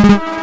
Yeah.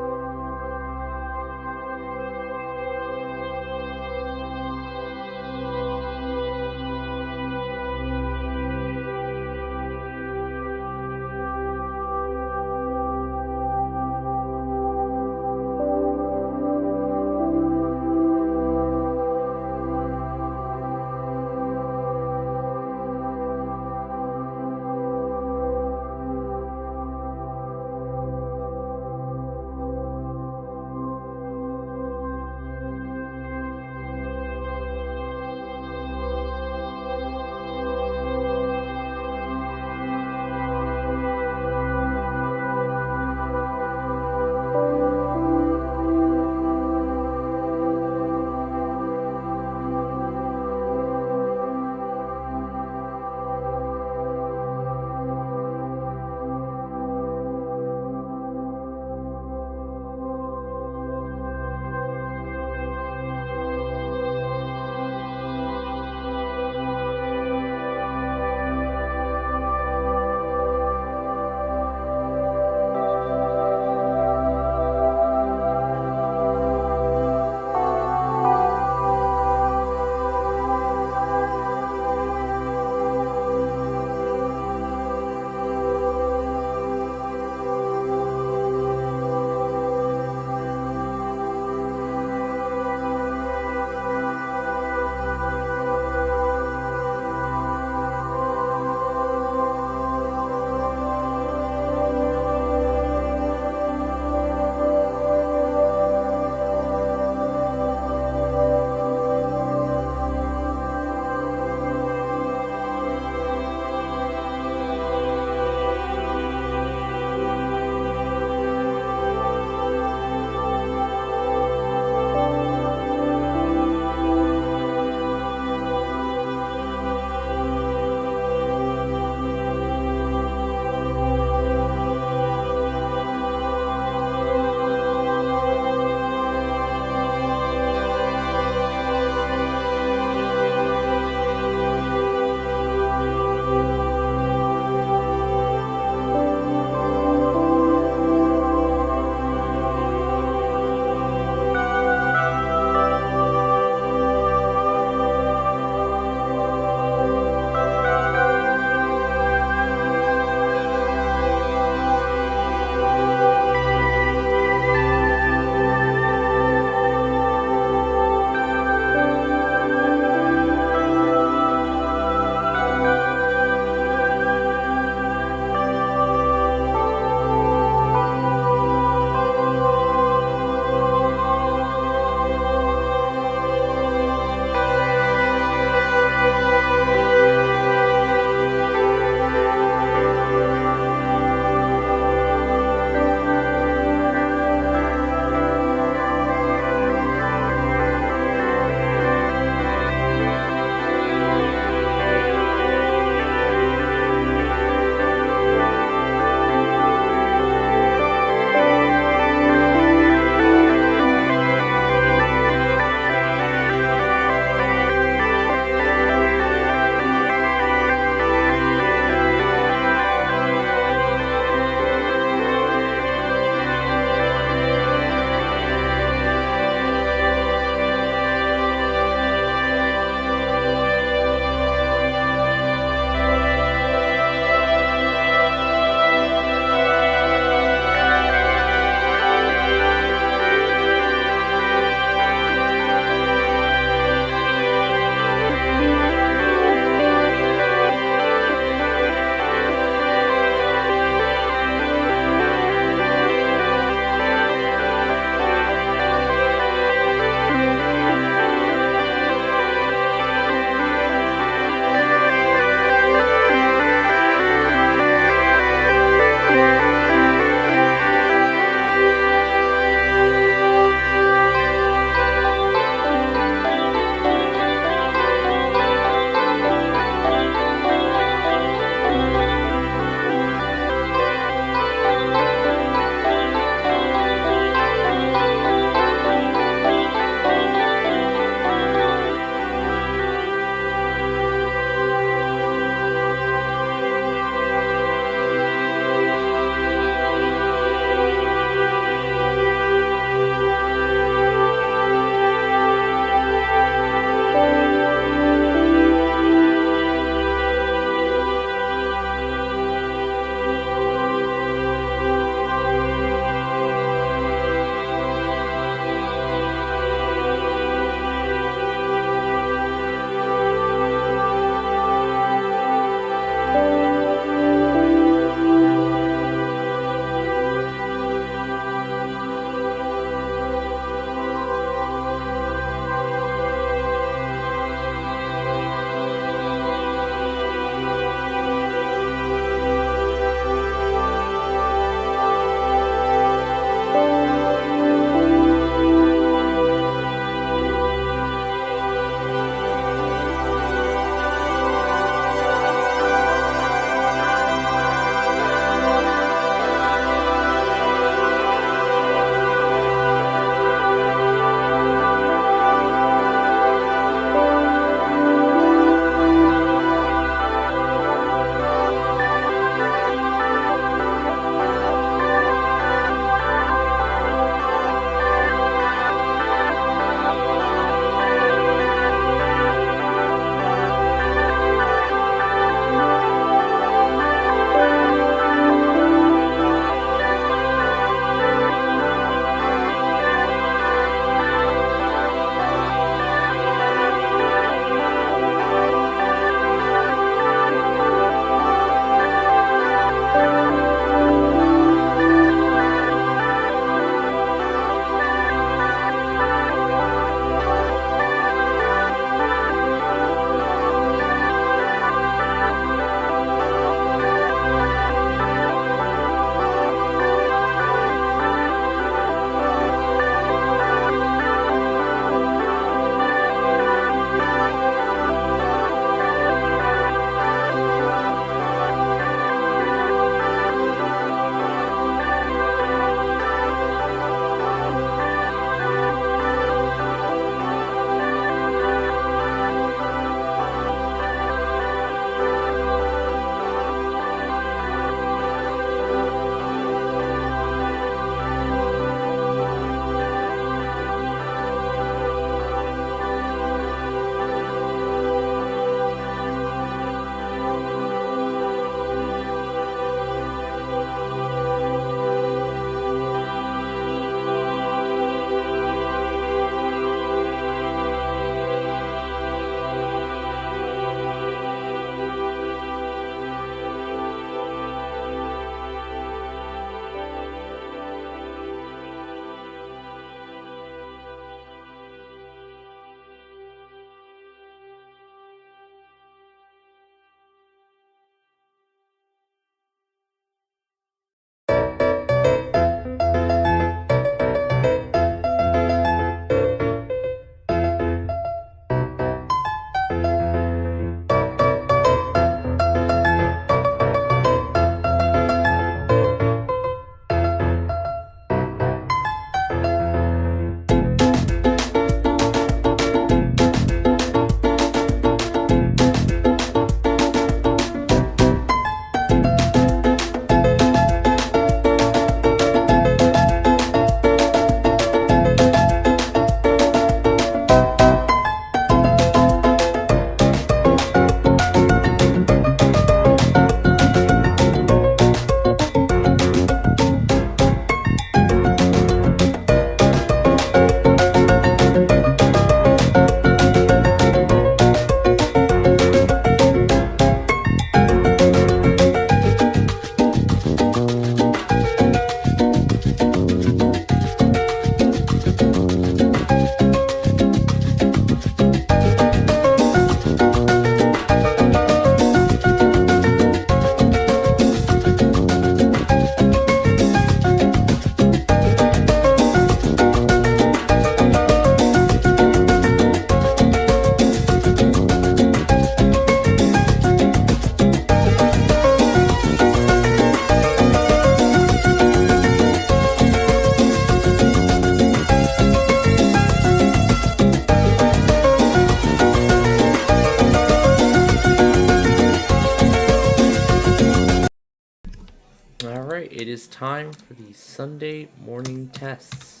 time for the Sunday morning tests.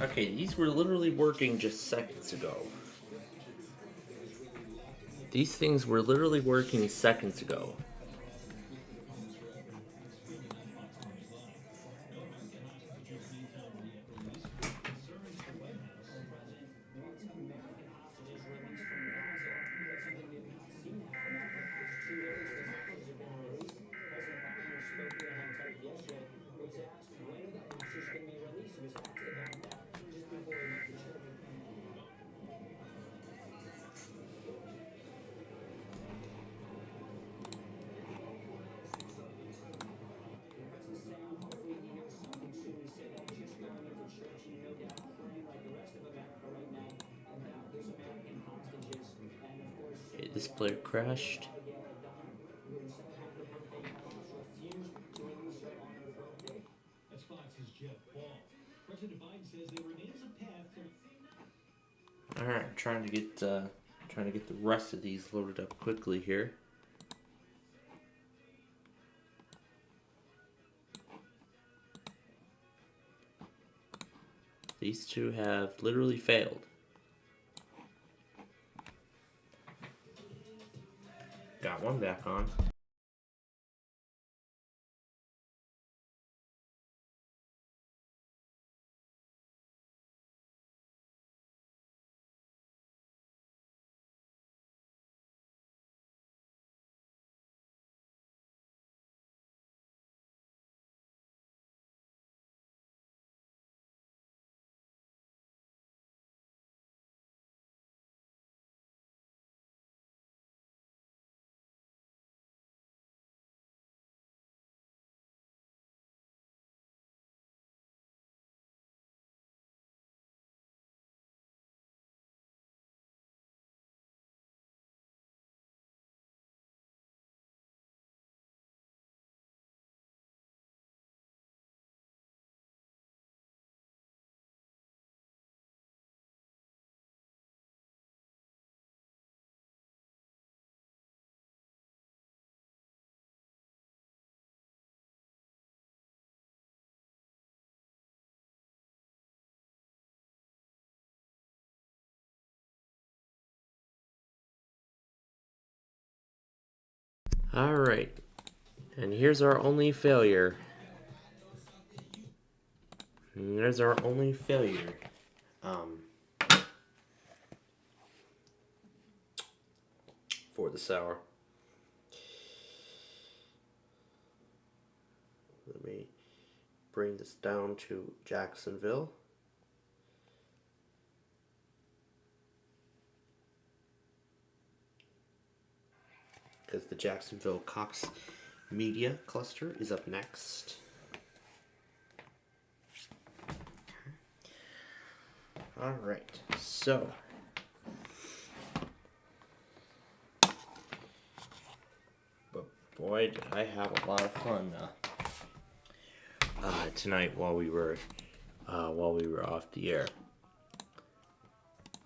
Okay, these were literally working just seconds ago. These things were literally working seconds ago. Okay, this player crashed. Alright, trying to get the rest of these loaded up quickly here. These two have literally failed. Got one back on. Alright, and here's our only failure. And there's our only failure. For this hour. Let me bring this down to Jacksonville. Because the Jacksonville Cox Media Cluster is up next. Alright, so but boy, did I have a lot of fun tonight while we were off the air.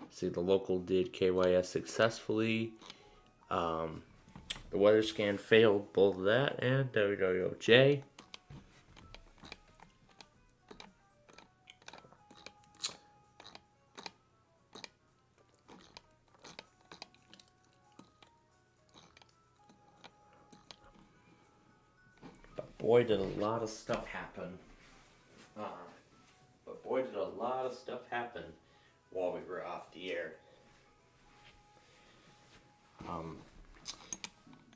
See, the local did KYS successfully. The weather scan failed both that and WWOJ. boy, did a lot of stuff happen. But boy, did a lot of stuff happen while we were off the air.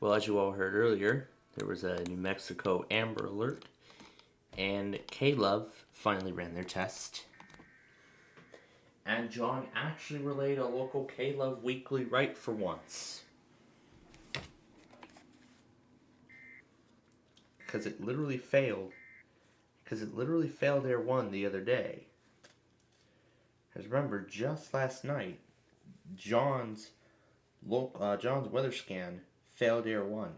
Well, as you all heard earlier, there was a New Mexico Amber Alert, and K-Love finally ran their test. And John actually relayed a local K-Love weekly right for once. Because it literally failed. Air 1 the other day. Because remember, just last night, John's weather scan failed Air 1.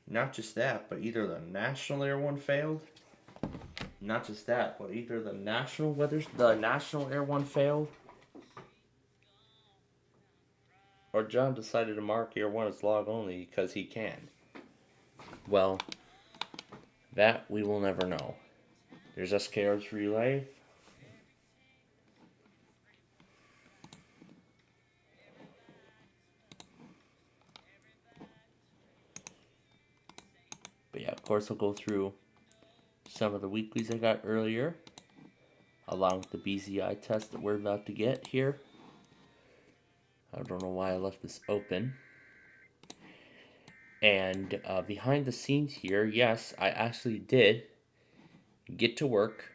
Not just that, but either the national Air 1 failed. Not just that, but either the national Air 1 failed, or John decided to mark Air 1 as log only because he can. Well, that we will never know. There's SKR's relay. But yeah, of course, we'll go through some of the weeklies I got earlier, along with the BZI test that we're about to get here. I don't know why I left this open. And behind the scenes here, yes, I actually did get to work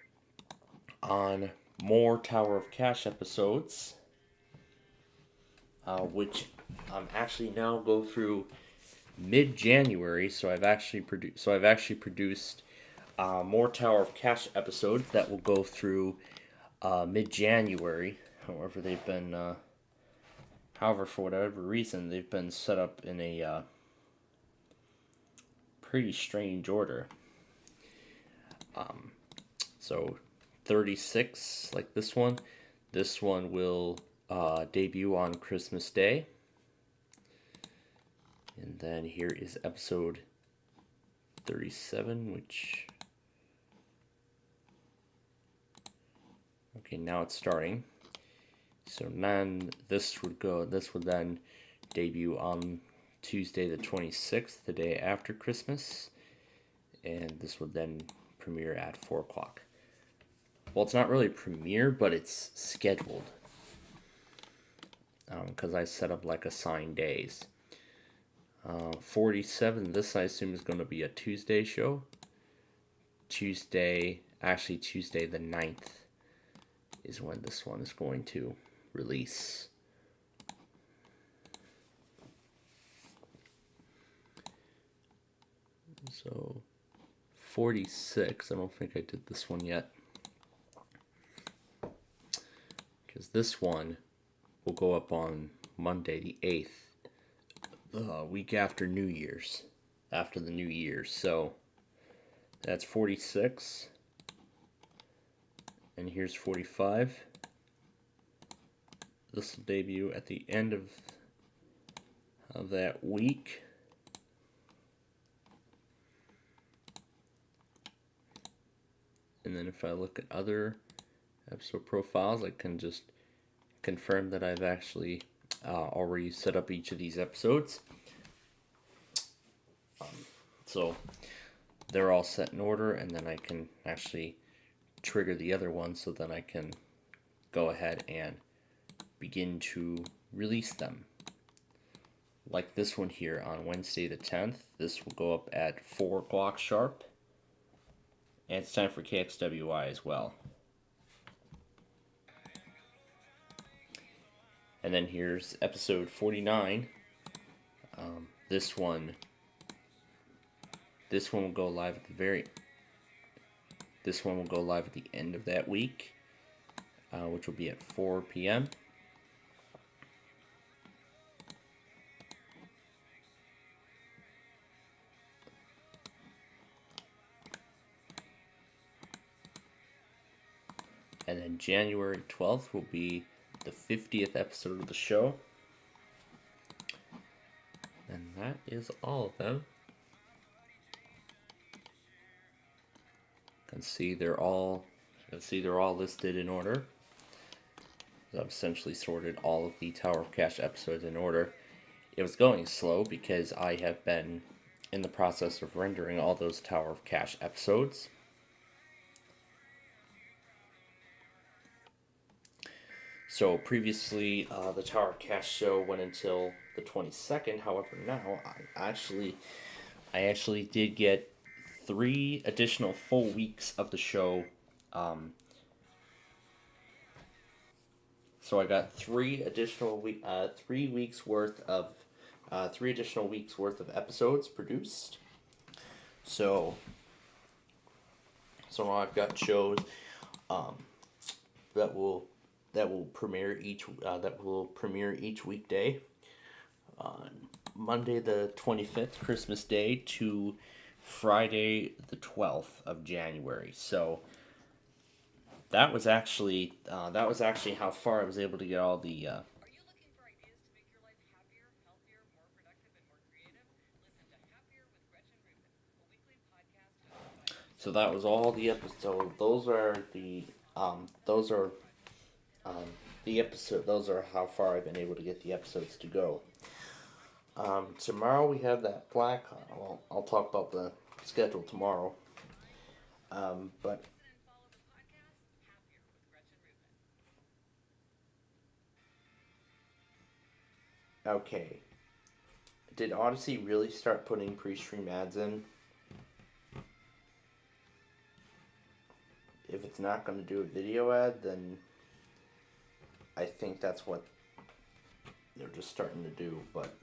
on more Tower of Cash episodes, which I'm actually now go through mid-January. So I've actually produced more Tower of Cash episodes that will go through mid-January. However, for whatever reason, they've been set up in a pretty strange order. So 36, like this one will debut on Christmas Day. And then here is episode 37, which... Okay, now it's starting. So then this would then debut on Tuesday the 26th, the day after Christmas. And this would then premiere at 4 o'clock. Well, it's not really premiere, but it's scheduled. Because I set up like assigned days. 47, this I assume is going to be a Tuesday show. Tuesday the 9th is when this one is going to release. So 46, I don't think I did this one yet, because this one will go up on Monday the 8th, the week after New Year's, after the New Year's. So that's 46, and here's 45. This will debut at the end of that week. And then if I look at other episode profiles, I can just confirm that I've actually already set up each of these episodes. So they're all set in order, and then I can actually trigger the other one, so then I can go ahead and begin to release them. Like this one here on Wednesday the 10th. This will go up at 4 o'clock sharp. And it's time for KXWI as well. And then here's episode 49. This one will go live at the end of that week, which will be at 4 p.m. And then January 12th will be the 50th episode of the show. And that is all of them. You can see they're all listed in order. I've essentially sorted all of the Tower of Cash episodes in order. It was going slow because I have been in the process of rendering all those Tower of Cash episodes. So previously, the Tower of Cash show went until the 22nd. However, now I actually did get 3 additional full weeks of the show. So I got 3 additional 3 weeks worth of 3 additional weeks worth of episodes produced. So now I've got shows that will premiere each weekday on Monday the 25th, Christmas Day, to Friday the 12th of January. So that was actually how far I was able to get all the. Are you looking for ideas to make your life happier, healthier, more productive, and more creative? Listen to Happier with Gretchen Rubin, a weekly podcast hosted by. So that was all the episode. Those are the episode. Those are how far I've been able to get the episodes to go. Tomorrow we have that black. Well, I'll talk about the schedule tomorrow. But okay, did Odyssey really start putting pre-stream ads in? If it's not going to do a video ad, then I think that's what they're just starting to do. But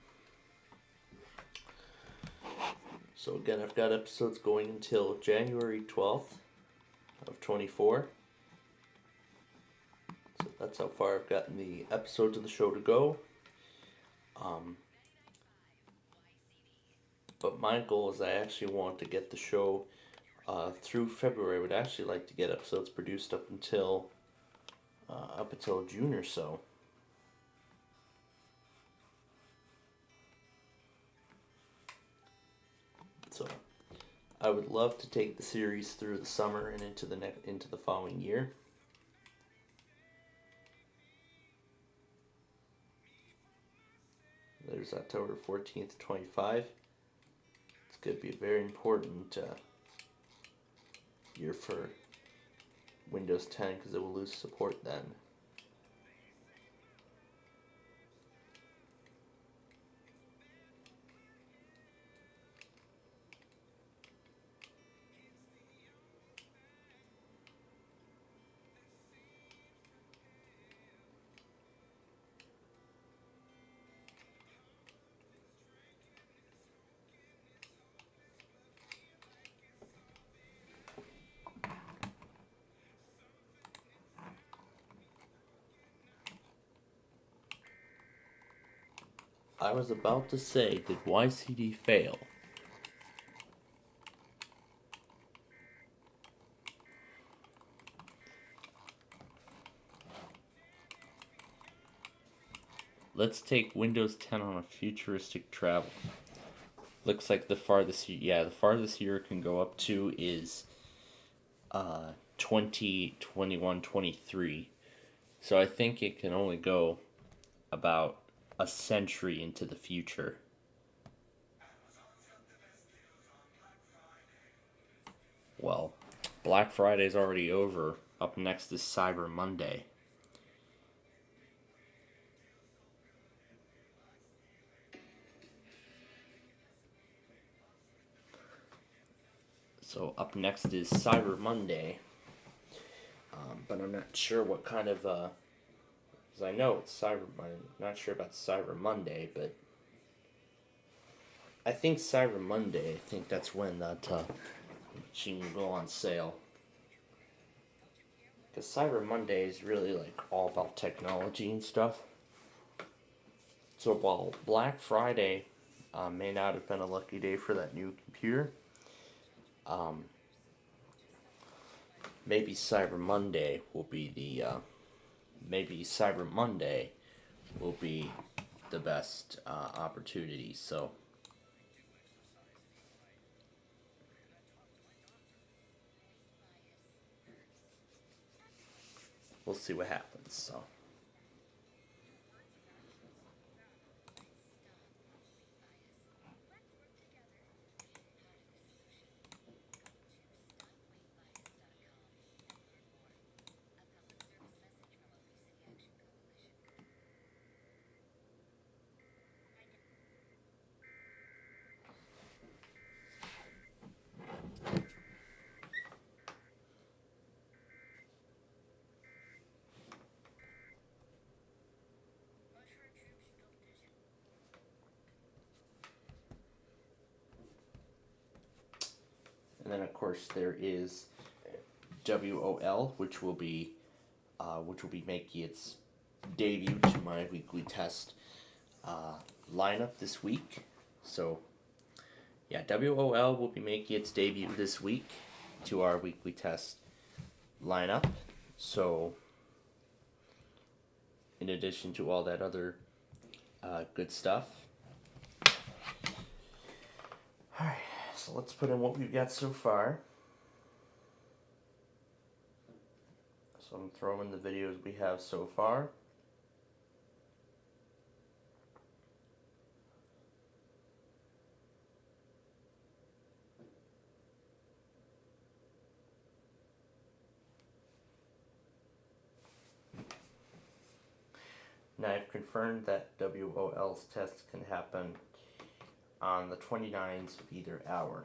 so again, I've got episodes going until January 12th of 24. So that's how far I've gotten the episodes of the show to go. But my goal is I actually want to get the show through February. I would actually like to get episodes produced up until June or so. So I would love to take the series through the summer and into the following year. There's October 14th, 25. It's going to be a very important year for Windows 10 because it will lose support then. I was about to say, did YCD fail? Let's take Windows 10 on a futuristic travel. Looks like the farthest year it can go up to is 2021, 23. So I think it can only go about a century into the future. Well, Black Friday's already over. Up next is Cyber Monday. So up next is Cyber Monday. But I'm not sure what kind of, because I know it's I'm not sure about Cyber Monday, but I think Cyber Monday, I think that's when that machine will go on sale. Because Cyber Monday is really like all about technology and stuff. So while Black Friday may not have been a lucky day for that new computer, maybe Cyber Monday will be the best opportunity. So we'll see what happens. So then of course there is WOL, which will be making its debut to my weekly test lineup this week. So yeah, WOL will be making its debut this week to our weekly test lineup. So in addition to all that other good stuff. Alright, so let's put in what we've got so far. So I'm throwing the videos we have so far. Now I've confirmed that WOL's test can happen on the 29th of either hour.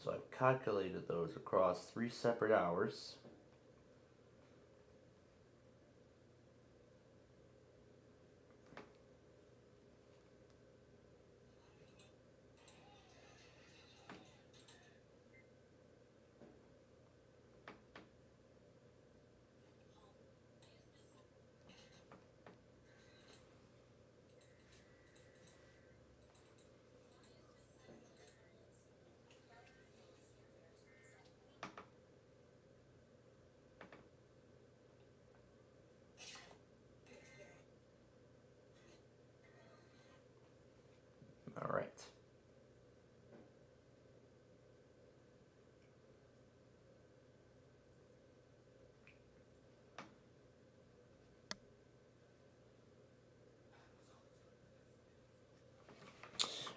So I've calculated those across 3 separate hours. All right.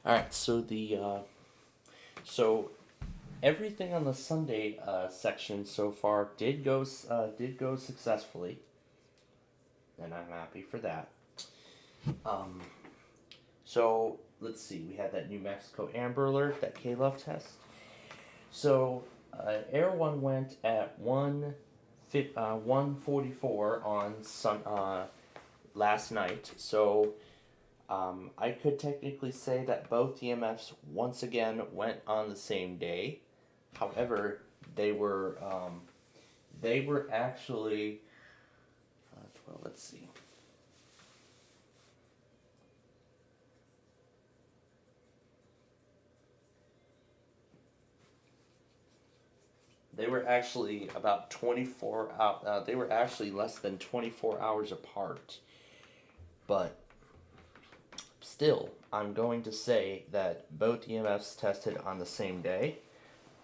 All right. So everything on the Sunday section so far did go successfully, and I'm happy for that. So let's see. We had that New Mexico Amber Alert, that K-Love test. So Air 1 went at 1:44 on last night. So I could technically say that both EMFs once again went on the same day. However, they were actually well, let's see. They were actually about 24 out. They were actually less than 24 hours apart. But still, I'm going to say that both EMFs tested on the same day.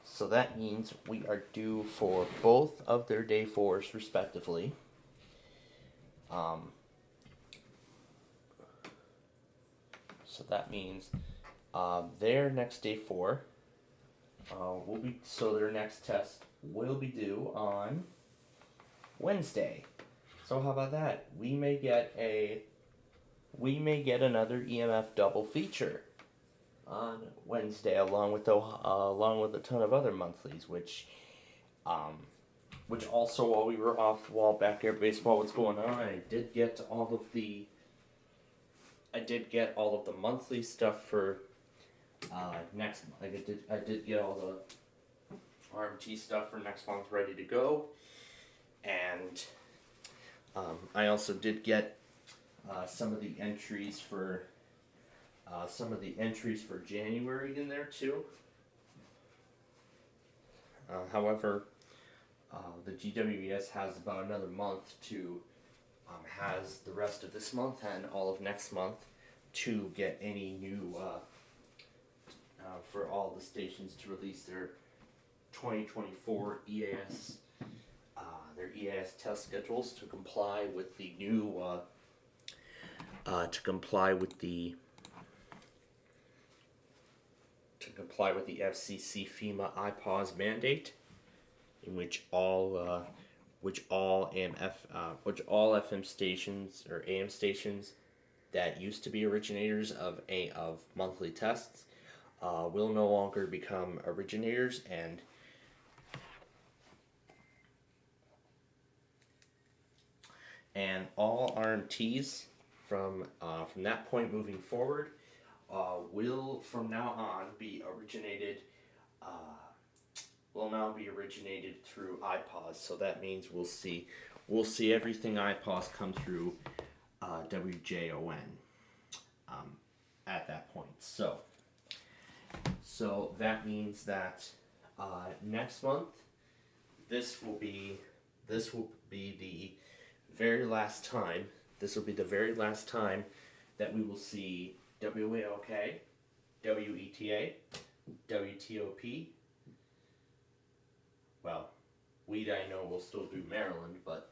So that means we are due for both of their day 4s respectively. So that means their next day 4 their next test will be due on Wednesday. So how about that? We may get another EMF double feature on Wednesday, along with a ton of other monthlies, which also, while we were off while backyard baseball was going on, I did get all of the monthly stuff for next month. I did get all the RMT stuff for next month ready to go, and I also did get some of the entries for January in there too. However, the GWES has about another month to has the rest of this month and all of next month to get any new for all the stations to release their 2024 EAS their EAS test schedules to comply with the new FCC FEMA IPAWS mandate, in which all FM stations or AM stations that used to be originators of monthly tests will no longer become originators, and all RMTs from that point moving forward will from now on be originated. Will now be originated through iPause. So that means we'll see everything iPause come through WJON at that point. So that means that next month this will be the very last time. This will be the very last time that we will see WAOK, WETA, WTOP. Well, I know we'll still do Maryland, but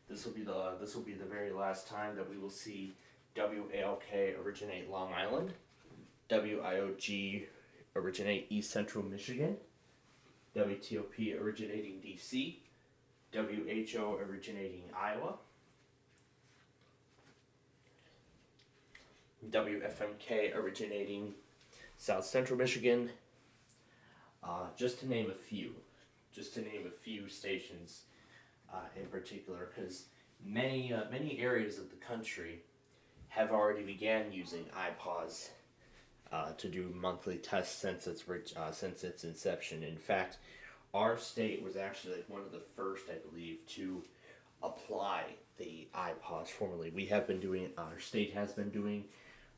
this will be the very last time that we will see WAOK originate Long Island, WIOG originate East Central Michigan, WTOP originating DC, WHO originating Iowa, WFMK originating South Central Michigan, just to name a few. Just to name a few stations in particular, because many areas of the country have already began using iPause to do monthly tests since its inception. In fact, our state was actually like one of the first, I believe, to apply the iPause formally. Our state has been doing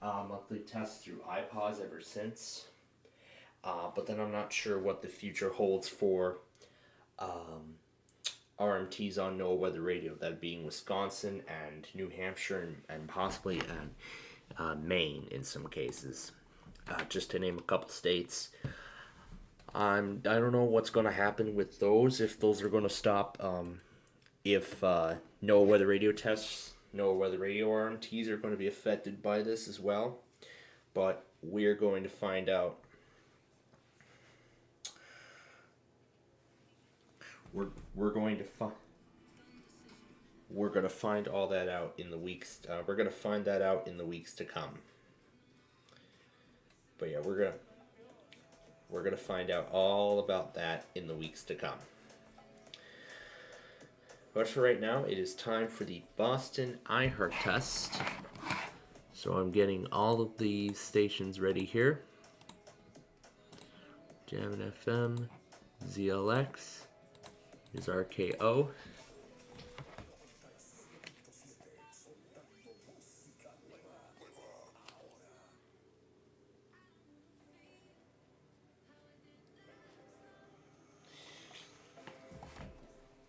monthly tests through iPause ever since. But then I'm not sure what the future holds for RMTs on NOAA Weather Radio, that being Wisconsin and New Hampshire and possibly Maine in some cases, just to name a couple states. I don't know what's going to happen with those, if those are going to stop, if NOAA Weather Radio tests, NOAA Weather Radio RMTs are going to be affected by this as well, but we're going to find out. We're going to find all that out in the weeks. We're going to find that out in the weeks to come. But yeah, we're gonna find out all about that in the weeks to come. But for right now, it is time for the Boston iHeart test. So I'm getting all of the stations ready here. Jammin' FM, ZLX. Is RKO.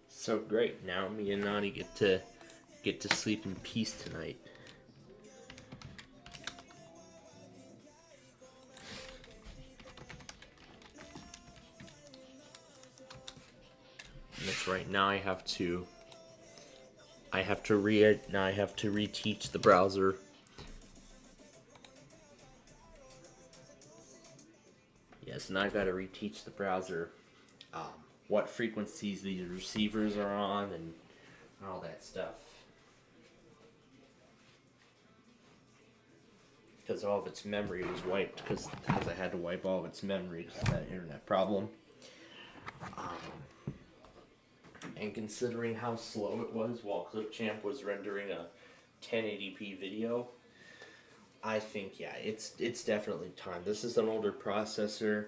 So great, now me and Nani get to sleep in peace tonight. That's right. Now I have to reteach the browser. Yes, now I got to reteach the browser what frequencies these receivers are on and all that stuff. Because all of its memory was wiped, because I had to wipe all of its memory because of that internet problem. And considering how slow it was while ClipChamp was rendering a 1080p video, I think, yeah, it's definitely time. This is an older processor.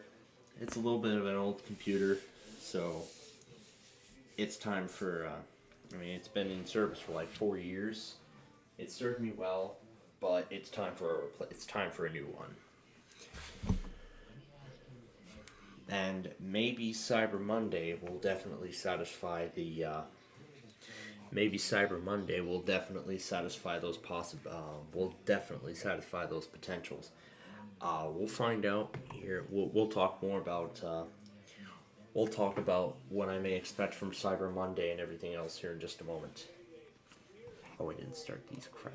It's a little bit of an old computer, so it's time for, it's been in service for like 4 years. It served me well, but it's time for a new one. And maybe Cyber Monday will definitely satisfy the. Maybe Cyber Monday will definitely satisfy those those potentials. We'll find out here. We'll talk more about. We'll talk about what I may expect from Cyber Monday and everything else here in just a moment. Oh, I didn't start these crap.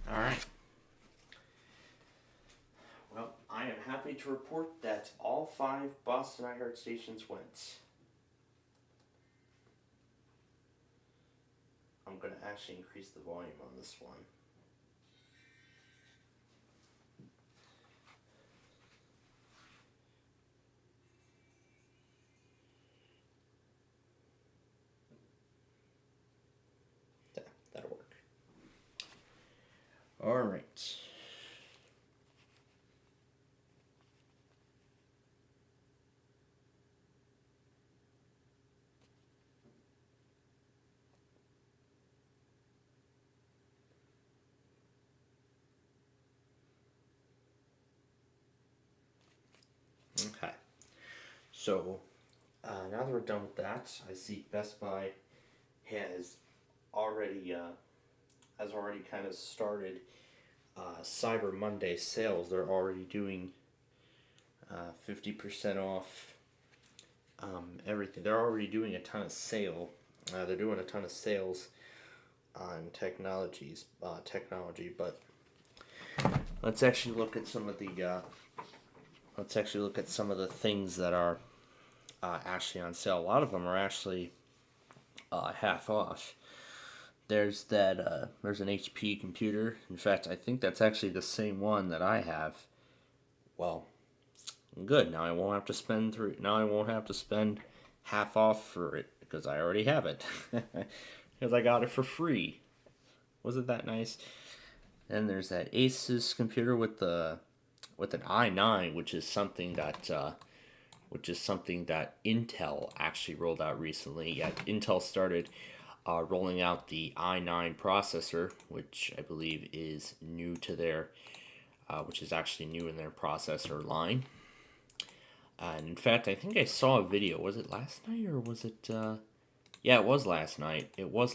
Alright. Well, I am happy to report that all 5 Boston iHeart stations went. I'm going to actually increase the volume on this one. That'll work. Alright. Okay. So, now that we're done with that, I see Best Buy has already kind of started Cyber Monday sales. They're already doing 50% off everything. They're already doing a ton of sale. They're doing a ton of sales on technology. But let's actually look at some of the things that are actually on sale. A lot of them are actually half off. There's an HP computer. In fact, I think that's actually the same one that I have. Well, good. Now I won't have to spend half off for it because I already have it. Because I got it for free. Wasn't that nice? Then there's that Asus computer with an i9, which is something that Intel actually rolled out recently. Yeah, Intel started rolling out the i9 processor, which I believe is new to their, which is actually new in their processor line. And in fact, I think I saw a video. Was it last night or was it? Yeah, it was last night. While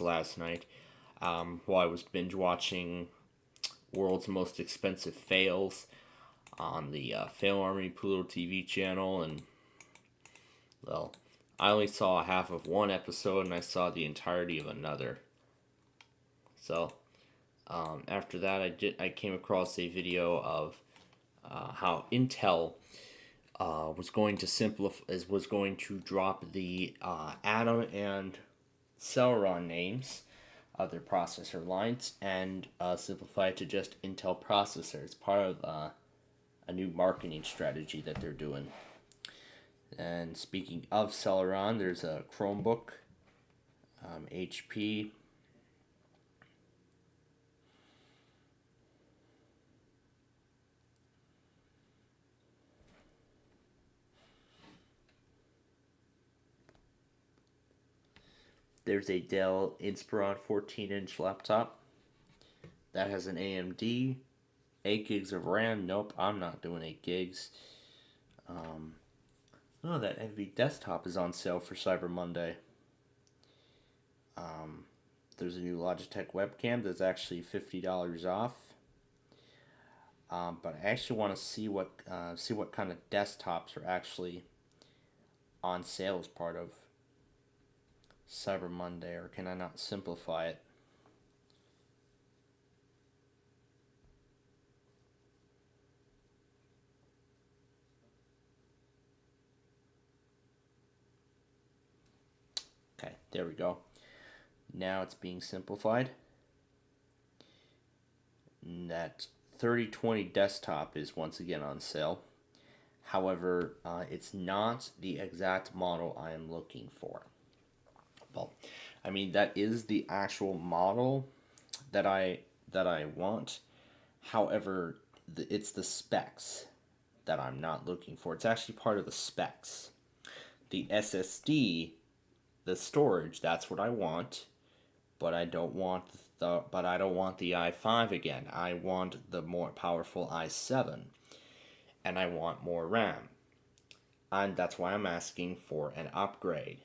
I was binge watching World's Most Expensive Fails on the Fail Army Pluto TV channel, and well, I only saw half of one episode and I saw the entirety of another. So after that, I came across a video of how Intel was going to drop the Atom and Celeron names of their processor lines and simplify it to just Intel processors. It's part of a new marketing strategy that they're doing. And speaking of Celeron, there's a Chromebook, HP. There's a Dell Inspiron 14-inch laptop. That has an AMD, 8 gigs of RAM. Nope, I'm not doing 8 gigs. Oh, that heavy desktop is on sale for Cyber Monday. There's a new Logitech webcam that's actually $50 off. But I actually want to see what kind of desktops are actually on sale as part of Cyber Monday, or can I not simplify it? Okay, there we go. Now it's being simplified. And that 3020 desktop is once again on sale. However, it's not the exact model I am looking for. Well, I mean, that is the actual model that I want. However, it's the specs that I'm not looking for. It's actually part of the specs. The SSD, the storage, that's what I want, but I don't want the i5 again. I want the more powerful i7, and I want more RAM. And that's why I'm asking for an upgrade.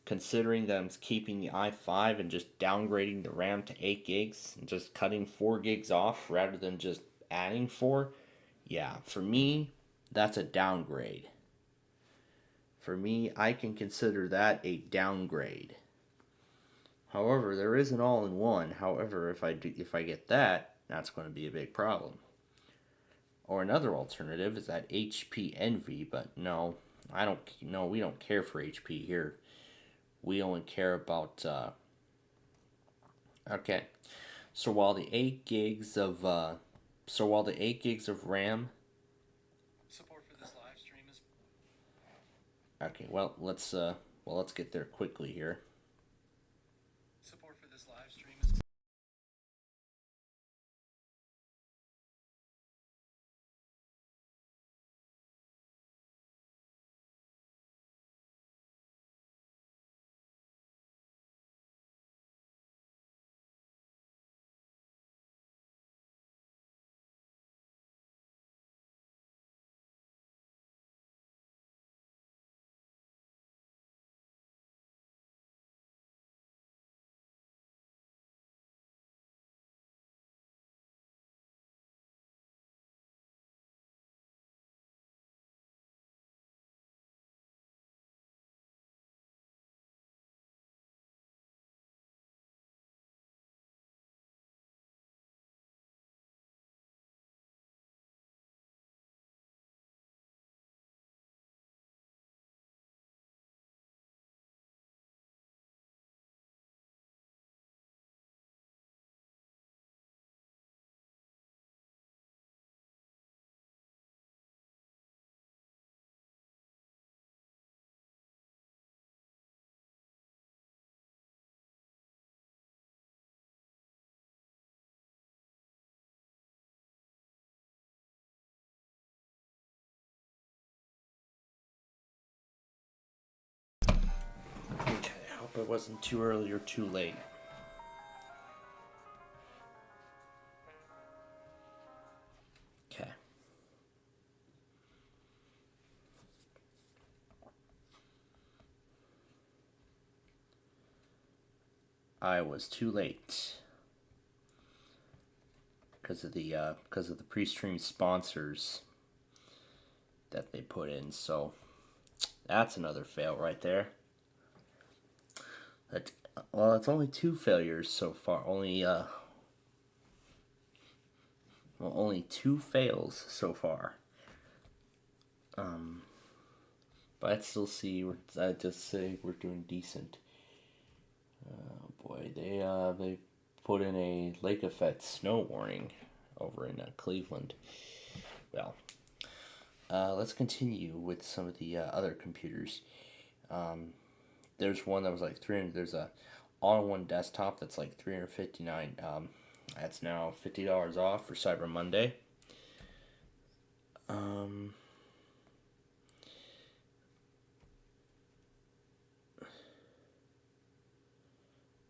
Considering that I'm keeping the i5 and just downgrading the RAM to 8 gigs and just cutting 4 gigs off rather than just adding 4, yeah, for me, that's a downgrade. For me, I can consider that a downgrade. However, there is an all-in-one. However, if I get that, That's going to be a big problem. Or another alternative is that HP Envy, but no, we don't care for HP here. We only care about, okay. So while the 8 gigs of, RAM. Support for this live stream is. Okay, well, let's get there quickly here. Support for this live stream is. Okay, I hope it wasn't too early or too late. Okay. I was too late because of the pre-stream sponsors that they put in. So that's another fail right there. Well, it's only 2 failures so far. Only 2 fails so far. But I'd still I'd just say we're doing decent. Boy, they put in a lake effect snow warning over in Cleveland. Well, let's continue with some of the other computers. There's one that was like 300. There's a all-in-one desktop that's like $359. That's now $50 off for Cyber Monday.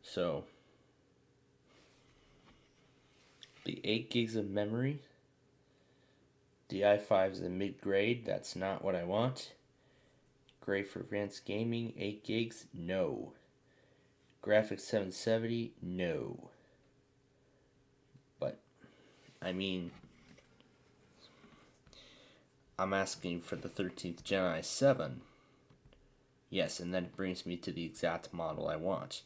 So the 8 gigs of memory. The i5 is a mid-grade. That's not what I want. Great for advanced gaming. 8 gigs. No. Graphics 770. No. But I mean, I'm asking for the 13th Gen i7. Yes, and then it brings me to the exact model I want.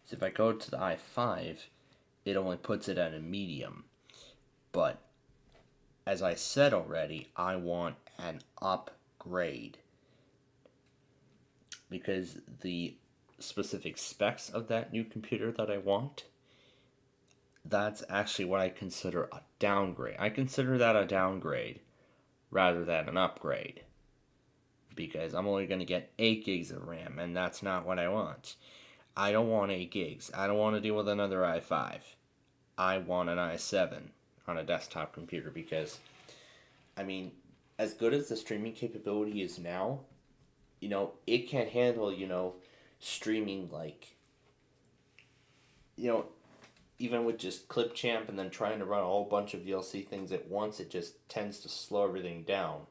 So if I go to the i5, it only puts it at a medium. But as I said already, I want an upgrade. Because the specific specs of that new computer that I want, that's actually what I consider a downgrade. I consider that a downgrade rather than an upgrade. Because I'm only going to get 8 gigs of RAM, and that's not what I want. I don't want 8 gigs. I don't want to deal with another i5. I want an i7 on a desktop computer because, I mean, as good as the streaming capability is now, it can't handle, streaming like, even with just Clipchamp and then trying to run a whole bunch of VLC things at once, it just tends to slow everything down.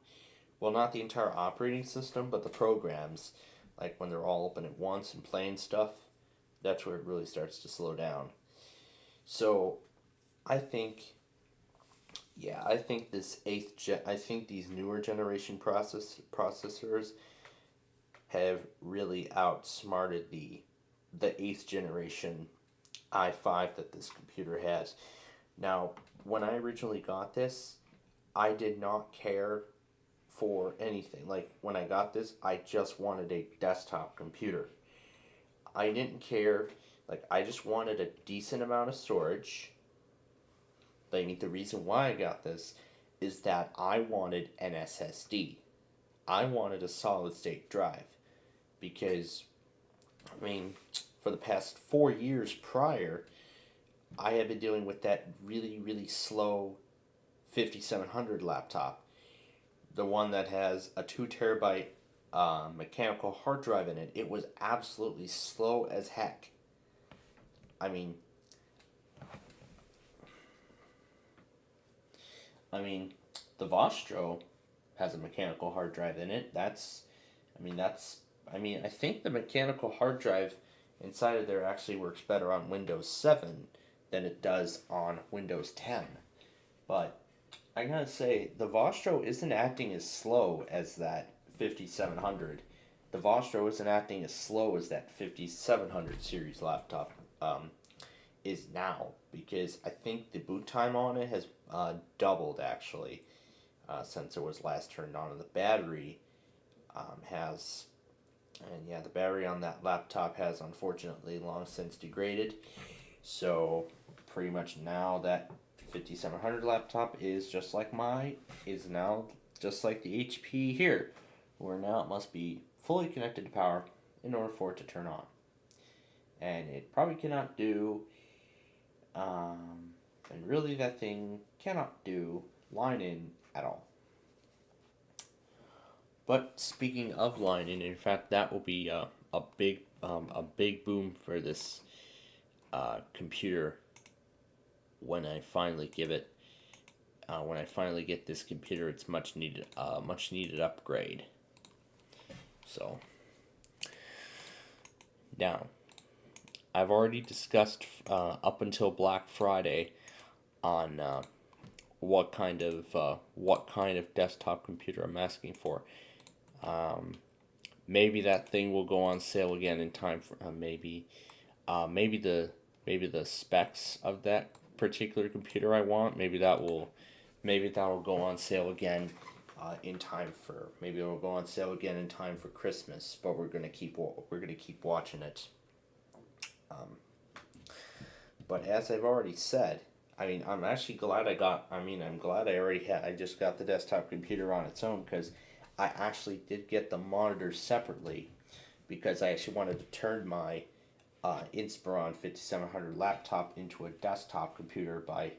Well, not the entire operating system, but the programs, like when they're all open at once and playing stuff, that's where it really starts to slow down. So I think Yeah, I think I think these newer generation processors have really outsmarted the eighth generation i5 that this computer has. Now, when I originally got this, I did not care for anything. Like when I got this, I just wanted a desktop computer. I didn't care. Like I just wanted a decent amount of storage. Like the reason why I got this is that I wanted an SSD. I wanted a solid state drive because I mean, for the past 4 years prior, I had been dealing with that really slow 5700 laptop, the one that has a 2 terabyte mechanical hard drive in it. It was absolutely slow as heck. I mean, I mean, the Vostro has a mechanical hard drive in it. I think the mechanical hard drive inside of there actually works better on Windows 7 than it does on Windows 10. But I gotta say, the Vostro isn't acting as slow as that 5700. The Vostro isn't acting as slow as that 5700 series laptop is now, because I think the boot time on it has doubled actually since it was last turned on. And the battery has, and yeah, the battery on that laptop has unfortunately long since degraded. So pretty much now that 5700 laptop is now just like the HP here, where now it must be fully connected to power in order for it to turn on. And it probably cannot do, and really that thing cannot do line in at all. But speaking of line in fact, that will be a big boom for this computer when I finally get this computer its much needed upgrade. So now, I've already discussed up until Black Friday on what kind of desktop computer I'm asking for. Maybe that thing will go on sale again in time for maybe the specs of that particular computer I want. Maybe that will go on sale again in time for Christmas. But we're gonna keep watching it. But as I've already said, I mean, I'm actually glad I just got the desktop computer on its own, because I actually did get the monitors separately, because I actually wanted to turn my Inspiron 5700 laptop into a desktop computer by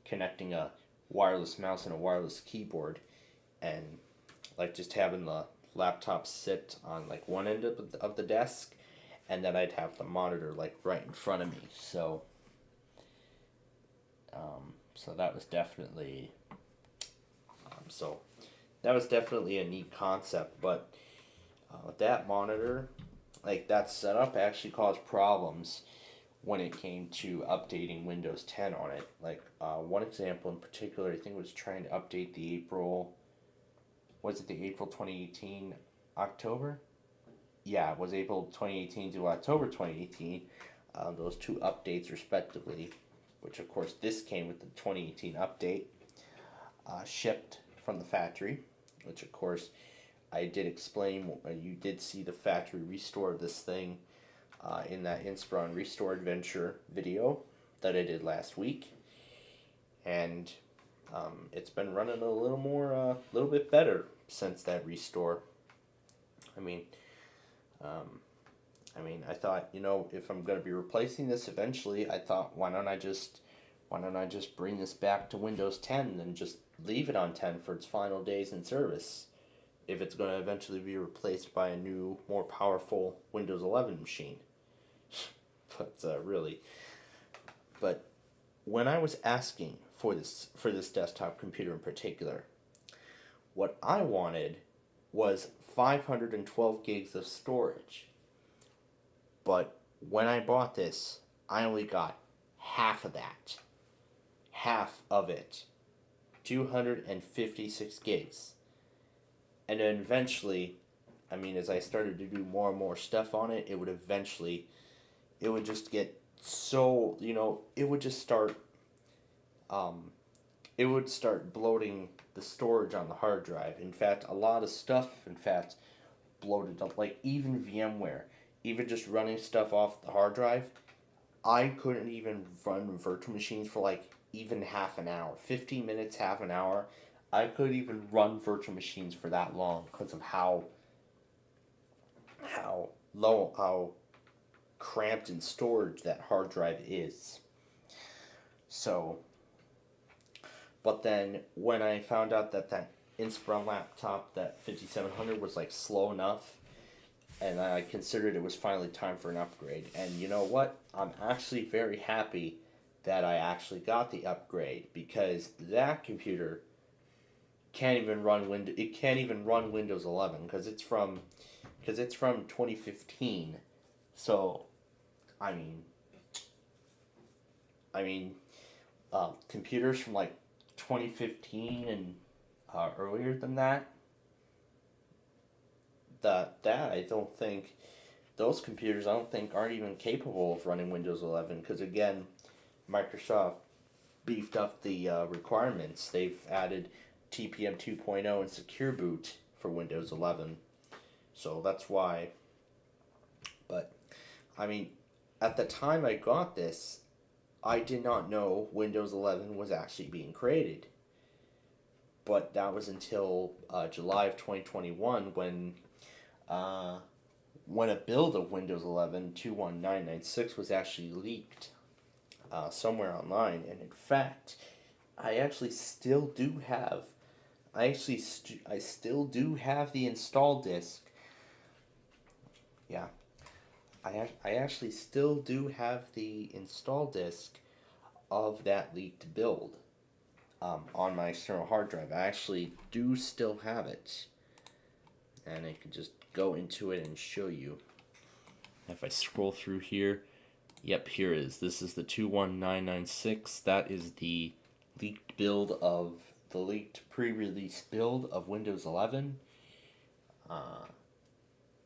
connecting a wireless mouse and a wireless keyboard, and like just having the laptop sit on like one end of the desk, and then I'd have the monitor like right in front of me. So that was definitely a neat concept. But that monitor, like that setup, actually caused problems when it came to updating Windows 10 on it. Like one example in particular, I think was trying to update the April 2018 October? Yeah, it was April 2018 to October 2018. Those two updates respectively, which of course this came with the 2018 update, shipped from the factory, which of course I did explain. You did see the factory restore of this thing in that Inspiron Restore Adventure video that I did last week, and it's been running a little bit better since that restore. I thought, if I'm going to be replacing this eventually, I thought, why don't I just bring this back to Windows 10 and just leave it on 10 for its final days in service, if it's going to eventually be replaced by a new, more powerful Windows 11 machine. But when I was asking for this desktop computer in particular, what I wanted was 512 gigs of storage. But when I bought this, I only got half of it, 256 gigs. And then eventually, I mean, as I started to do more and more stuff on it, it would just get so, it would just start, it would start bloating the storage on the hard drive. In fact, a lot of stuff, bloated up, like even VMware, even just running stuff off the hard drive, I couldn't even run virtual machines for like even half an hour, 15 minutes, half an hour. I couldn't even run virtual machines for that long because of how cramped in storage that hard drive is. So, but then when I found out that Inspiron laptop, that 5700, was like slow enough, and I considered it was finally time for an upgrade. And you know what? I'm actually very happy that I actually got the upgrade, because that computer can't even run Windows 11 because it's from 2015. So, I mean, computers from like 2015 and earlier than that, I don't think those computers aren't even capable of running Windows 11, because again, Microsoft beefed up the requirements. They've added TPM 2.0 and Secure Boot for Windows 11, so that's why. But I mean, at the time I got this, I did not know Windows 11 was actually being created. But that was until July of 2021 when a build of Windows 11 21996 was actually leaked somewhere online. And in fact, I still do have the install disk. Yeah, I actually still do have the install disk of that leaked build on my external hard drive. I actually do still have it, and I can just go into it and show you. If I scroll through here, yep, here it is. This is the 21996. That is the leaked pre-release build of Windows 11.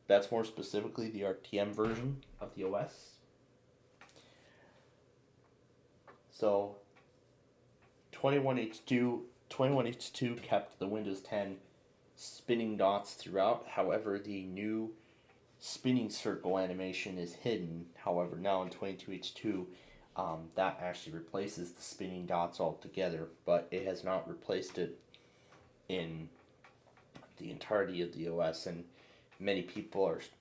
That's more specifically the RTM version of the OS. So 21H2 kept the Windows 10 spinning dots throughout. However, the new spinning circle animation is hidden. However, now in 22H2, that actually replaces the spinning dots altogether, but it has not replaced it in the entirety of the OS. And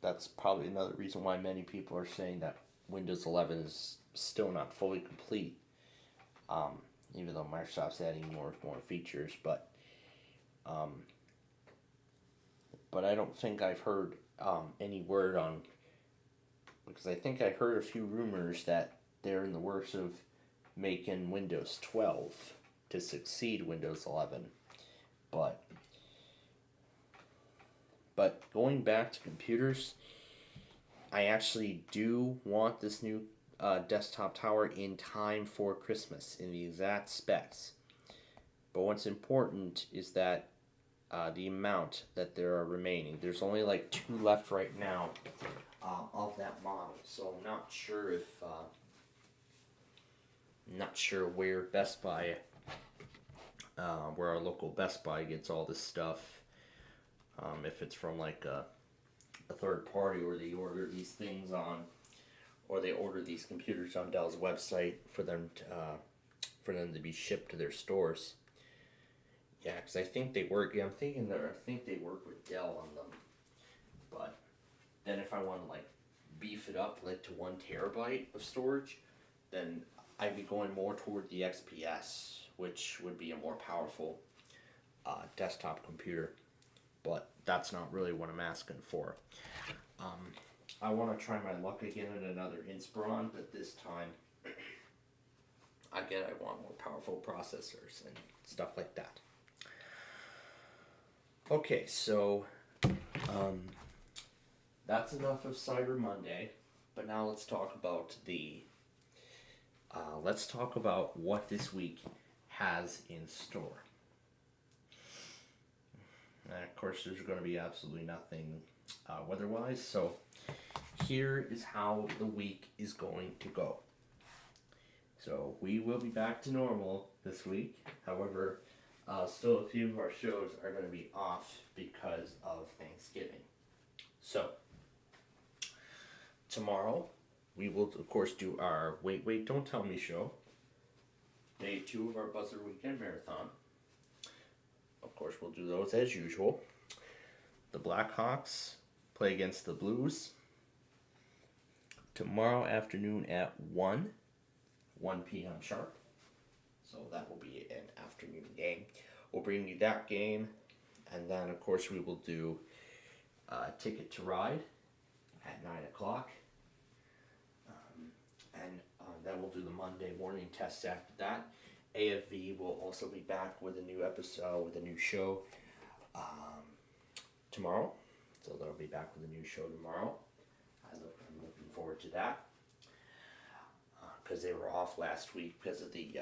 that's probably another reason why many people are saying that Windows 11 is still not fully complete, even though Microsoft's adding more features. But I don't think I've heard any word on, because I think I heard a few rumors that they're in the works of making Windows 12 to succeed Windows 11. But going back to computers, I actually do want this new desktop tower in time for Christmas in the exact specs. But what's important is that the amount that there are remaining. There's only like 2 left right now of that model, so I'm not sure where Best Buy, where our local Best Buy gets all this stuff. If it's from like a third party, or they order these things or they order these computers on Dell's website for them to be shipped to their stores. Yeah, because I think they work. Yeah, I think they work with Dell on them. But then if I want to like beef it up like to 1 terabyte of storage, then I'd be going more toward the XPS, which would be a more powerful desktop computer. But that's not really what I'm asking for. I want to try my luck again at another Inspiron, but this time, again, I want more powerful processors and stuff like that. Okay, so that's enough of Cyber Monday, but now let's talk about what this week has in store. And of course, there's going to be absolutely nothing weather-wise. So here is how the week is going to go. So we will be back to normal this week. However, still a few of our shows are going to be off because of Thanksgiving. So tomorrow we will of course do our Wait Don't Tell Me show. Day 2 of our Buzzer Weekend Marathon. Of course, we'll do those as usual. The Blackhawks play against the Blues tomorrow afternoon at 1 p.m. sharp. So that will be an afternoon game. We'll bring you that game. And then, of course, we will do Ticket to Ride at 9 o'clock. Then we'll do the Monday morning test after that. AFV will also be back with a new episode, with a new show tomorrow. So they'll be back with a new show tomorrow. I'm looking forward to that. Because they were off last week because of the,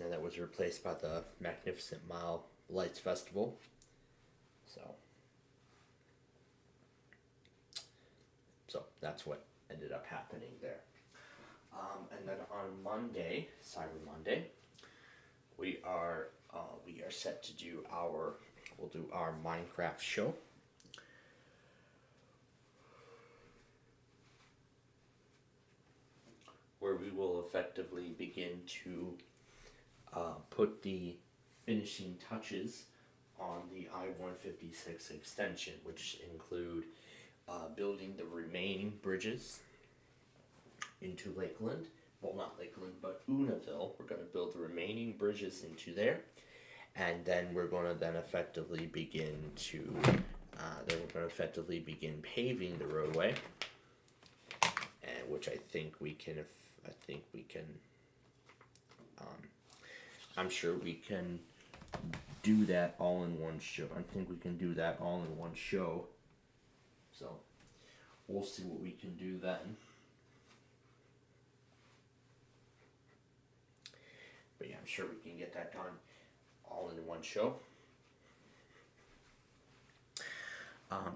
and that was replaced by the Magnificent Mile Lights Festival. So that's what ended up happening there. And then on Monday, Cyber Monday, we are set to do we'll do our Minecraft show. Where we will effectively begin to put the finishing touches on the I-156 extension, which include building the remaining bridges into Lakeland. Well, not Lakeland, but Unaville. We're going to build the remaining bridges into there, and then we're going to effectively begin paving the roadway, and which I think we can. I'm sure we can do that all in one show. I think we can do that all in one show. So we'll see what we can do then. But yeah, I'm sure we can get that done all in one show.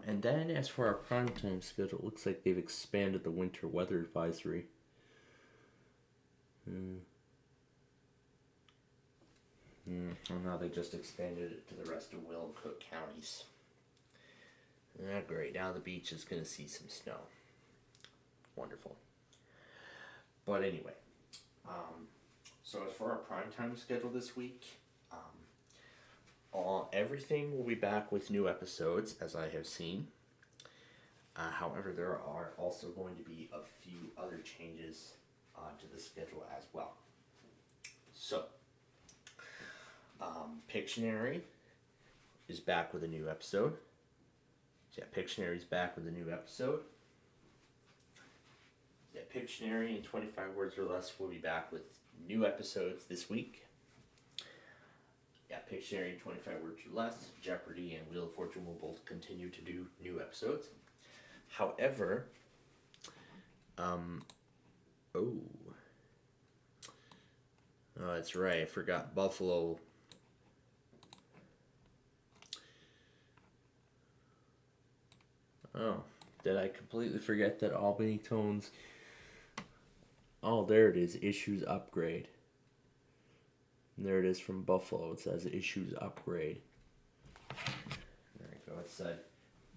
And then as for our primetime schedule, it looks like they've expanded the winter weather advisory. Well, now they just expanded it to the rest of Will and Cook counties. Great, now the beach is going to see some snow. Wonderful. But anyway, so as for our primetime schedule this week, everything will be back with new episodes, as I have seen. However, there are also going to be a few other changes to the schedule as well. So, Pictionary is back with a new episode. So yeah, Pictionary's back with a new episode. Yeah, Pictionary in 25 words or less will be back with new episodes this week. Yeah, Pictionary in 25 words or less, Jeopardy and Wheel of Fortune will both continue to do new episodes. However, that's right, I forgot Buffalo. Oh, did I completely forget that Albany Tones? Oh, there it is, Issues Upgrade. And there it is from Buffalo. It says Issues Upgrade. There we go. It said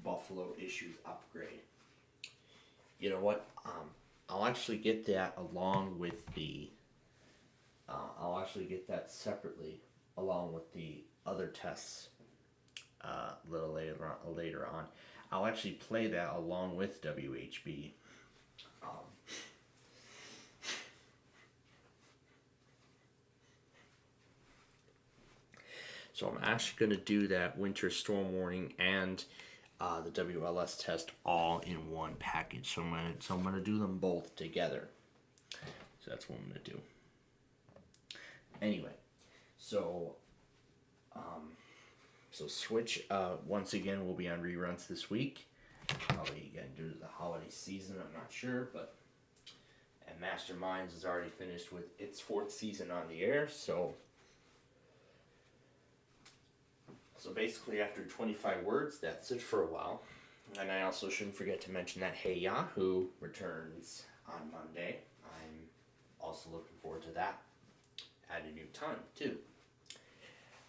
Buffalo Issues Upgrade. You know what? I'll actually get that along with the. I'll actually get that separately along with the other tests. A little later on. I'll actually play that along with WHB. So I'm actually going to do that winter storm warning and the WLS test all in one package. So I'm going to do them both together. So that's what I'm going to do. Anyway, so Switch once again will be on reruns this week. Probably again due to the holiday season, I'm not sure, but and Masterminds is already finished with its 4th season on the air, so So basically, after 25 words, that's it for a while. And I also shouldn't forget to mention that Hey Yahoo returns on Monday. I'm also looking forward to that at a new time, too.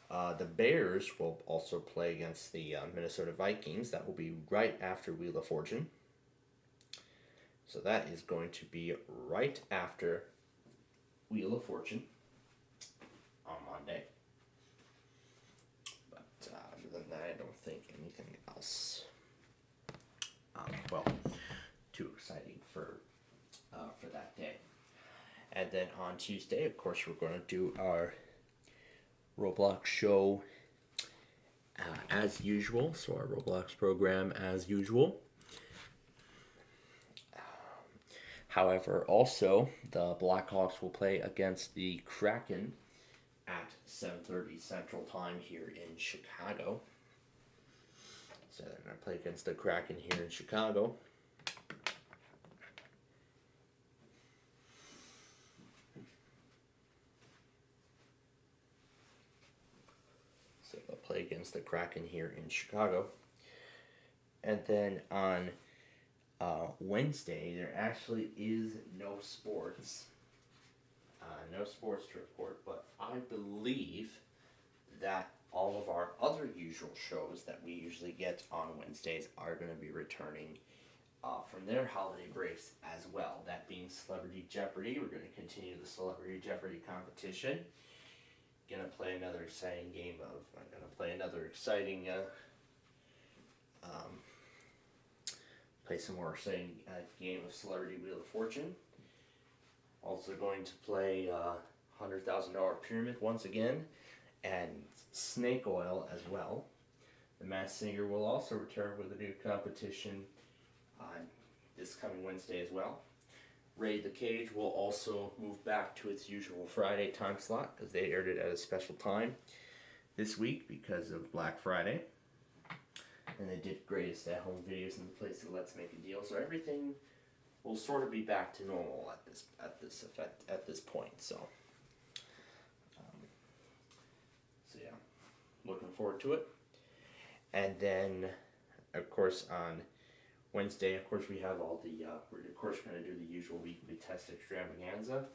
The Bears will also play against the Minnesota Vikings. That will be right after Wheel of Fortune. So that is going to be right after Wheel of Fortune on Monday. But other than that, I don't think anything else. Well, too exciting for that day. And then on Tuesday, of course, we're going to do our Roblox show as usual. So our Roblox program as usual. However, also, the Blackhawks will play against the Kraken at 7:30 Central Time here in Chicago. So they're going to play against the Kraken here in Chicago. So they'll play against the Kraken here in Chicago. And then on Wednesday, there actually is no sports. No sports to report, but I believe that all of our other usual shows that we usually get on Wednesdays are going to be returning from their holiday breaks as well. That being Celebrity Jeopardy. We're going to continue the Celebrity Jeopardy competition. I'm going to play another exciting play some more exciting game of Celebrity Wheel of Fortune. Also going to play $100,000 Pyramid once again, and Snake Oil as well. The Masked Singer will also return with a new competition this coming Wednesday as well. Raid the Cage will also move back to its usual Friday time slot because they aired it at a special time this week because of Black Friday. And they did greatest at home videos in the place of Let's Make a Deal. So everything will sort of be back to normal at this point. So yeah, looking forward to it. And then, of course, on Wednesday, of course, we have all the we're of course going to do the usual weekly test extravaganza.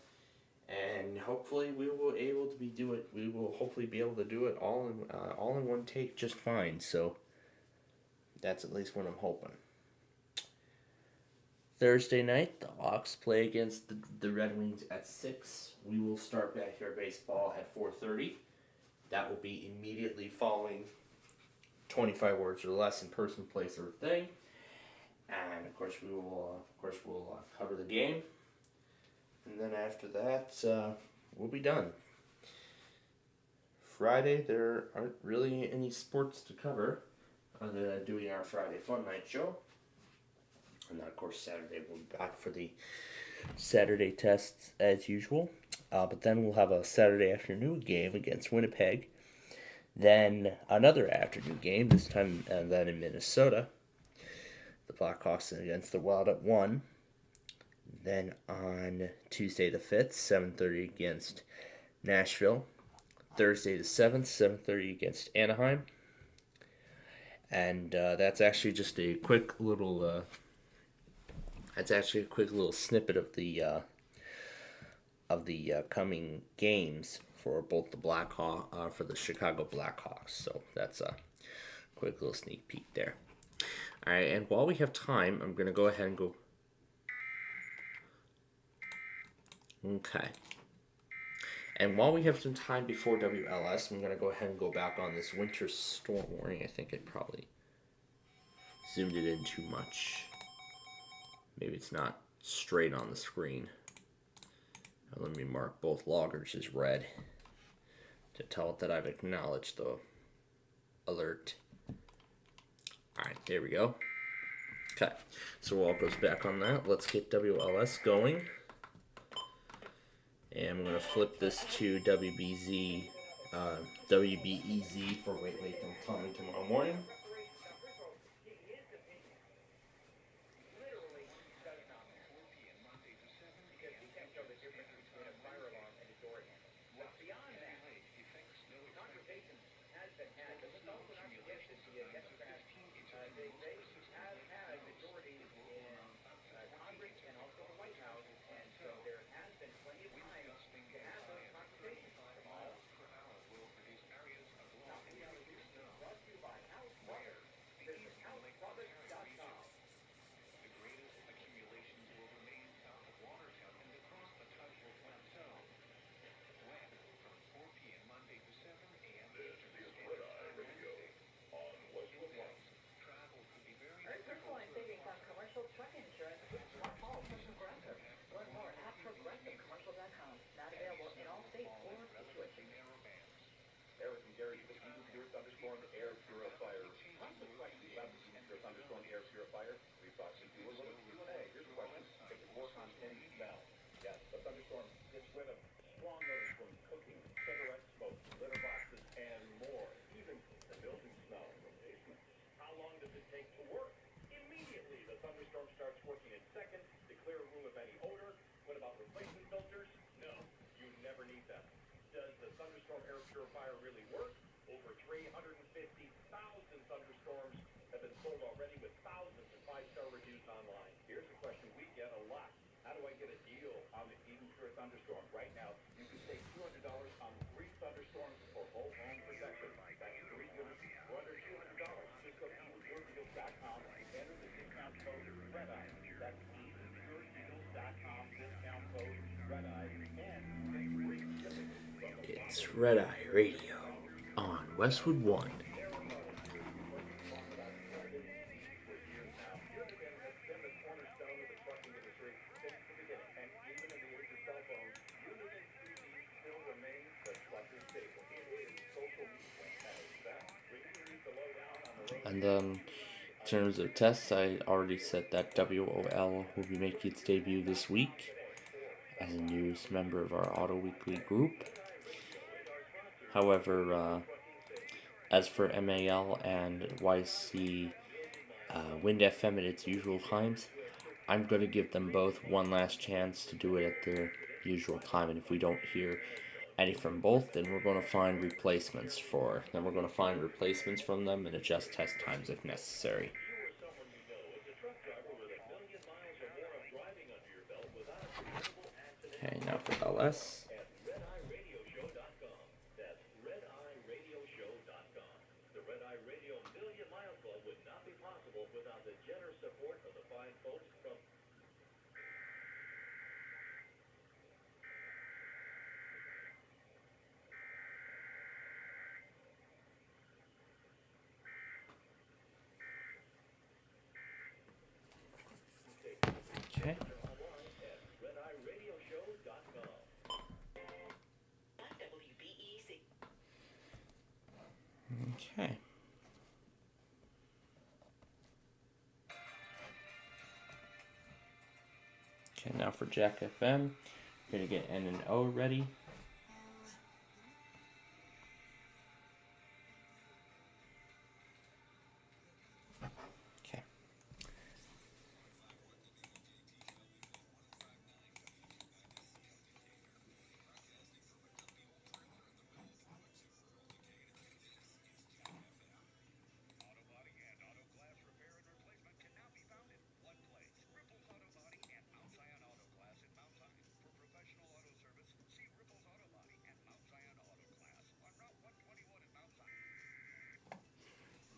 And hopefully we will hopefully be able to do it all in one take just fine. So that's at least what I'm hoping. Thursday night, the Hawks play against the Red Wings at 6. We will start backyard baseball at 4:30. That will be immediately following 25 words or less in person, place, or thing. And of course we'll cover the game. And then after that, we'll be done. Friday, there aren't really any sports to cover other than doing our Friday Fun Night show. And then, of course, Saturday we'll be back for the Saturday tests as usual. But then we'll have a Saturday afternoon game against Winnipeg. Then another afternoon game, this time then in Minnesota. The Blackhawks against the Wild at 1. Then on Tuesday the 5th, 7:30 against Nashville. Thursday the 7th, 7:30 against Anaheim. And that's actually just a quick little snippet of the coming games for both the for the Chicago Blackhawks. So that's a quick little sneak peek there. All right, and while we have time, I'm gonna go ahead and go. Okay. And while we have some time before WLS, I'm going to go ahead and go back on this winter storm warning. I think I probably zoomed it in too much. Maybe it's not straight on the screen. Now let me mark both loggers as red to tell it that I've acknowledged the alert. Alright, there we go. Okay, so all goes back on that. Let's get WLS going. And I'm going to flip this to WBEZ for Wait, Don't Tell Me tomorrow morning. It's Red Eye Radio on Westwood One. And then, in terms of tests, I already said that WOL will be making its debut this week as a newest member of our Auto Weekly group. However, as for MAL and YC Wind FM at its usual times, I'm going to give them both one last chance to do it at their usual time. And if we don't hear any from both, then we're going to find replacements from them and adjust test times if necessary. Okay, now for LS. Okay. Okay. Okay, now for Jack FM, we're going to get N and O ready. Okay.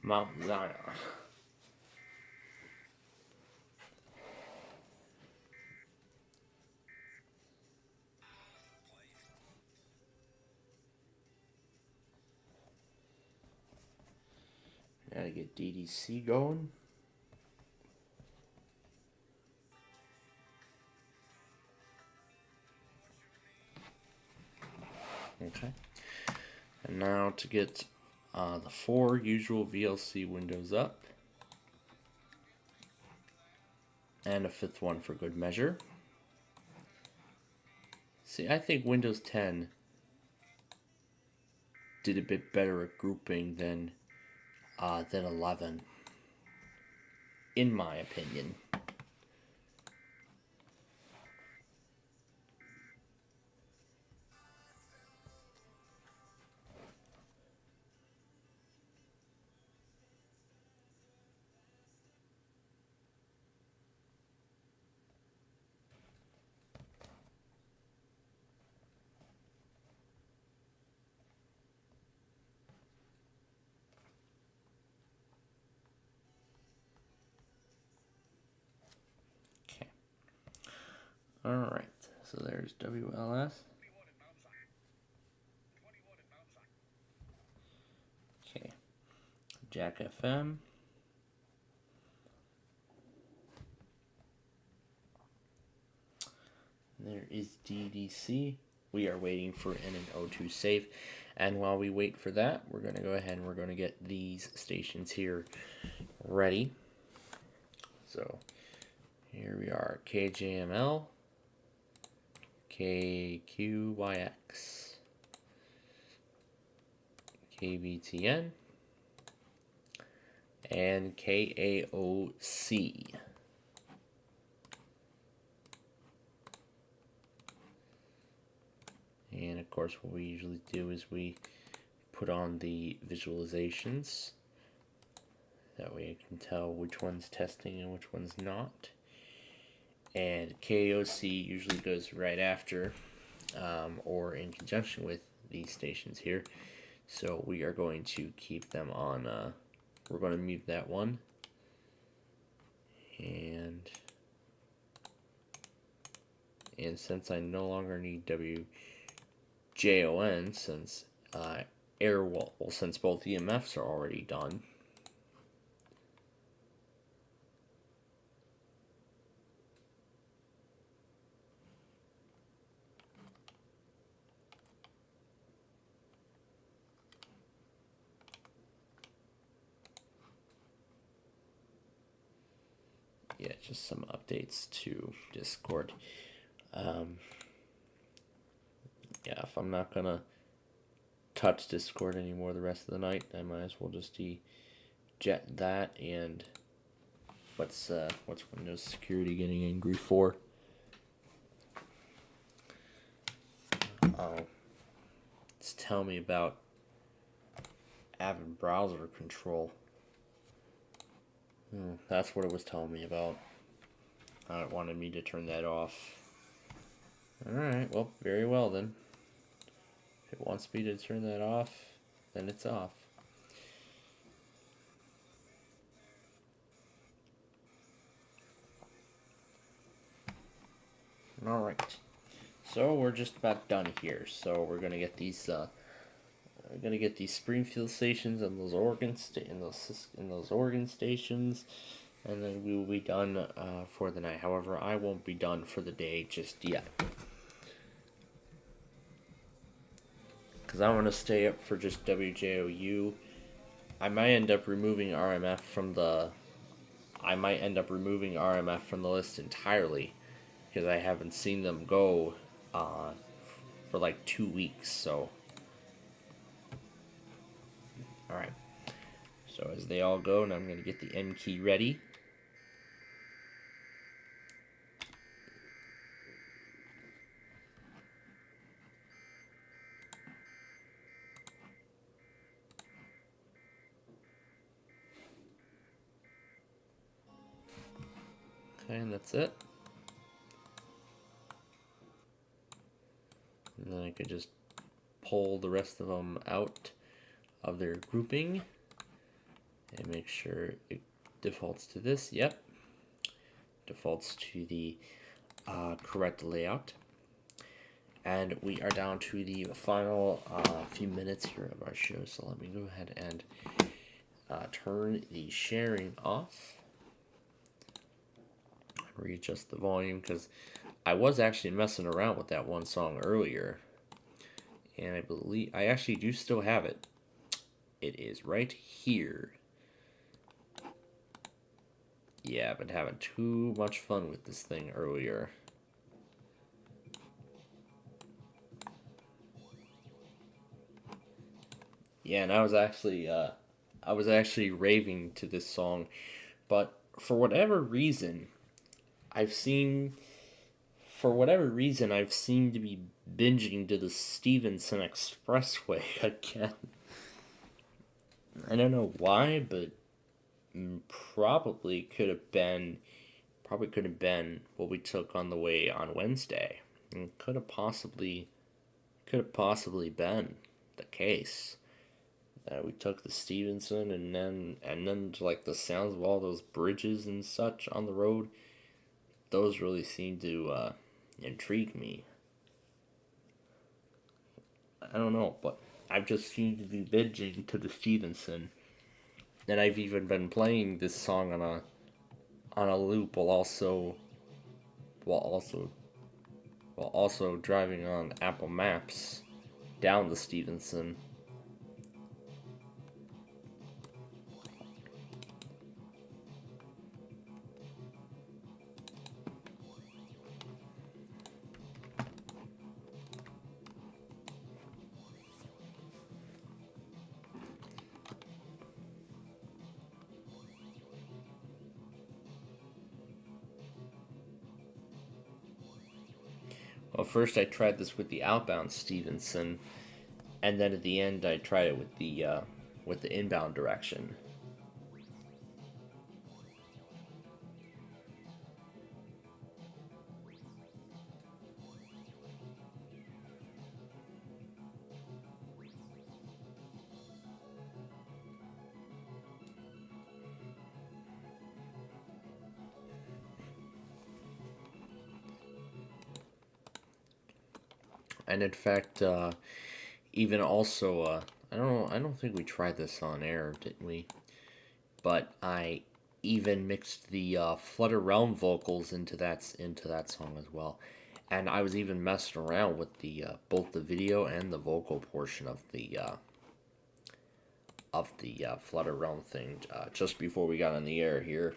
Mount Zion. Gotta get DDC going. Okay. And now to get the 4 usual VLC windows up. And a 5th one for good measure. See, I think Windows 10 did a bit better at grouping than 11, in my opinion. Alright, so there's WLS. Okay, Jack FM. There is DDC. We are waiting for NN02 safe. And while we wait for that, we're going to go ahead and we're going to get these stations here ready. So here we are, KJML, KQYX, KBTN, and KAOC. And of course, what we usually do is we put on the visualizations. That way I can tell which one's testing and which one's not. And KOC usually goes right after or in conjunction with these stations here. So we are going to keep them on, we're going to mute that one. And since I no longer need WJON, since since both EMFs are already done, yeah, just some updates to Discord. Yeah, if I'm not gonna touch Discord anymore the rest of the night, I might as well just eject that. And what's Windows Security getting angry for? Oh, it's telling me about Avid browser control. That's what it was telling me about. It wanted me to turn that off. Alright, well, very well then. If it wants me to turn that off, then it's off. Alright. So we're just about done here. So we're gonna get these Springfield stations and those Oregon stations, and then we will be done for the night. However, I won't be done for the day just yet, because I want to stay up for just WJOU. I might end up removing RMF from the list entirely, because I haven't seen them go for like 2 weeks. So, all right. So as they all go, now I'm going to get the M key ready. Okay, and that's it. And then I could just pull the rest of them out of their grouping and make sure it defaults to this. Yep, defaults to the correct layout. And we are down to the final few minutes here of our show, so let me go ahead and turn the sharing off. Readjust the volume, because I was actually messing around with that one song earlier, and I believe I actually do still have it. It is right here. Yeah, I've been having too much fun with this thing earlier. Yeah, and I was actually raving to this song, but for whatever reason, I've seemed to be binging to the Stevenson Expressway again. I don't know why, but probably could have been what we took on the way on Wednesday. It could have possibly been the case that we took the Stevenson, and then like the sounds of all those bridges and such on the road, those really seem to intrigue me. I don't know, but I've just seemed to be binging to the Stevenson, and I've even been playing this song on a loop while also while also driving on Apple Maps down the Stevenson. Well, first I tried this with the outbound Stevenson, and then at the end I tried it with the inbound direction. And in fact, even also, I don't think we tried this on air, didn't we? But I even mixed the Flutter Realm vocals into that song as well, and I was even messing around with the both the video and the vocal portion of the Flutter Realm thing just before we got on the air here.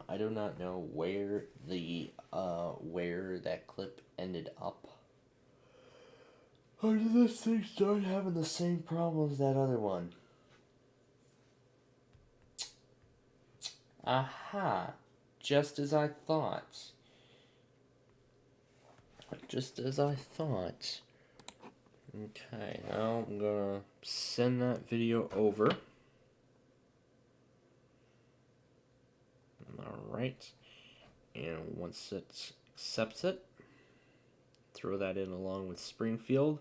I do not know where that clip ended up. How did this thing start having the same problem as that other one? Aha! Just as I thought. Just as I thought. Okay, now I'm gonna send that video over. Alright. And once it accepts it, throw that in along with Springfield.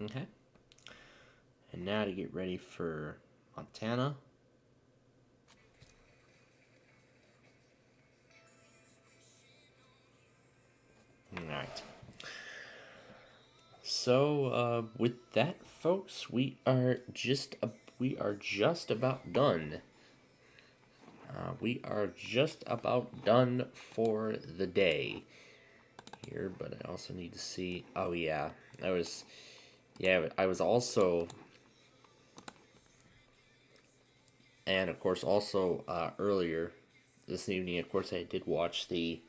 Okay. And now to get ready for Montana. Alright. So, with that, folks, we are just about done. We are just about done for the day here, but I also need to see. Oh yeah, I was also, and of course also earlier this evening. Of course, I did watch the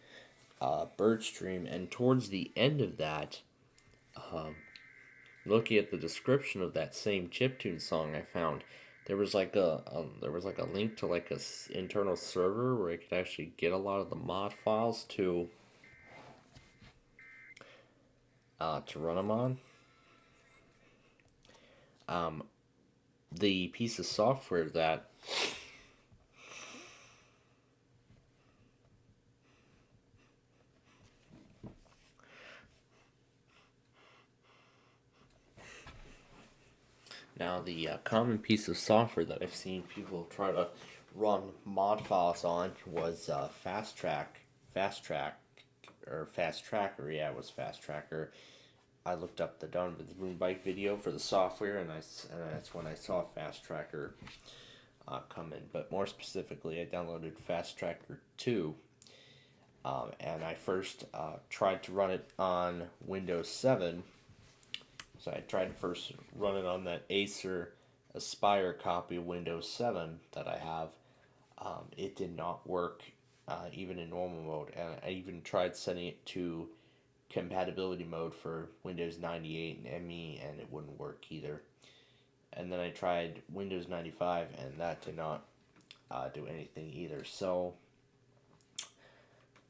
bird stream, and towards the end of that, looking at the description of that same chiptune song, I found there was like a link to like a internal server where I could actually get a lot of the mod files to run them on. The piece of software that the common piece of software that I've seen people try to run mod files on was Fast Tracker. Yeah, it was Fast Tracker. I looked up the Donovan's Moon Bike video for the software, and that's when I saw Fast Tracker come in. But more specifically, I downloaded Fast Tracker 2, and I first tried to run it on Windows 7. So I tried to first run it on that Acer Aspire copy of Windows 7 that I have. It did not work even in normal mode, and I even tried setting it to compatibility mode for Windows 98 and ME, and it wouldn't work either. And then I tried Windows 95, and that did not do anything either. So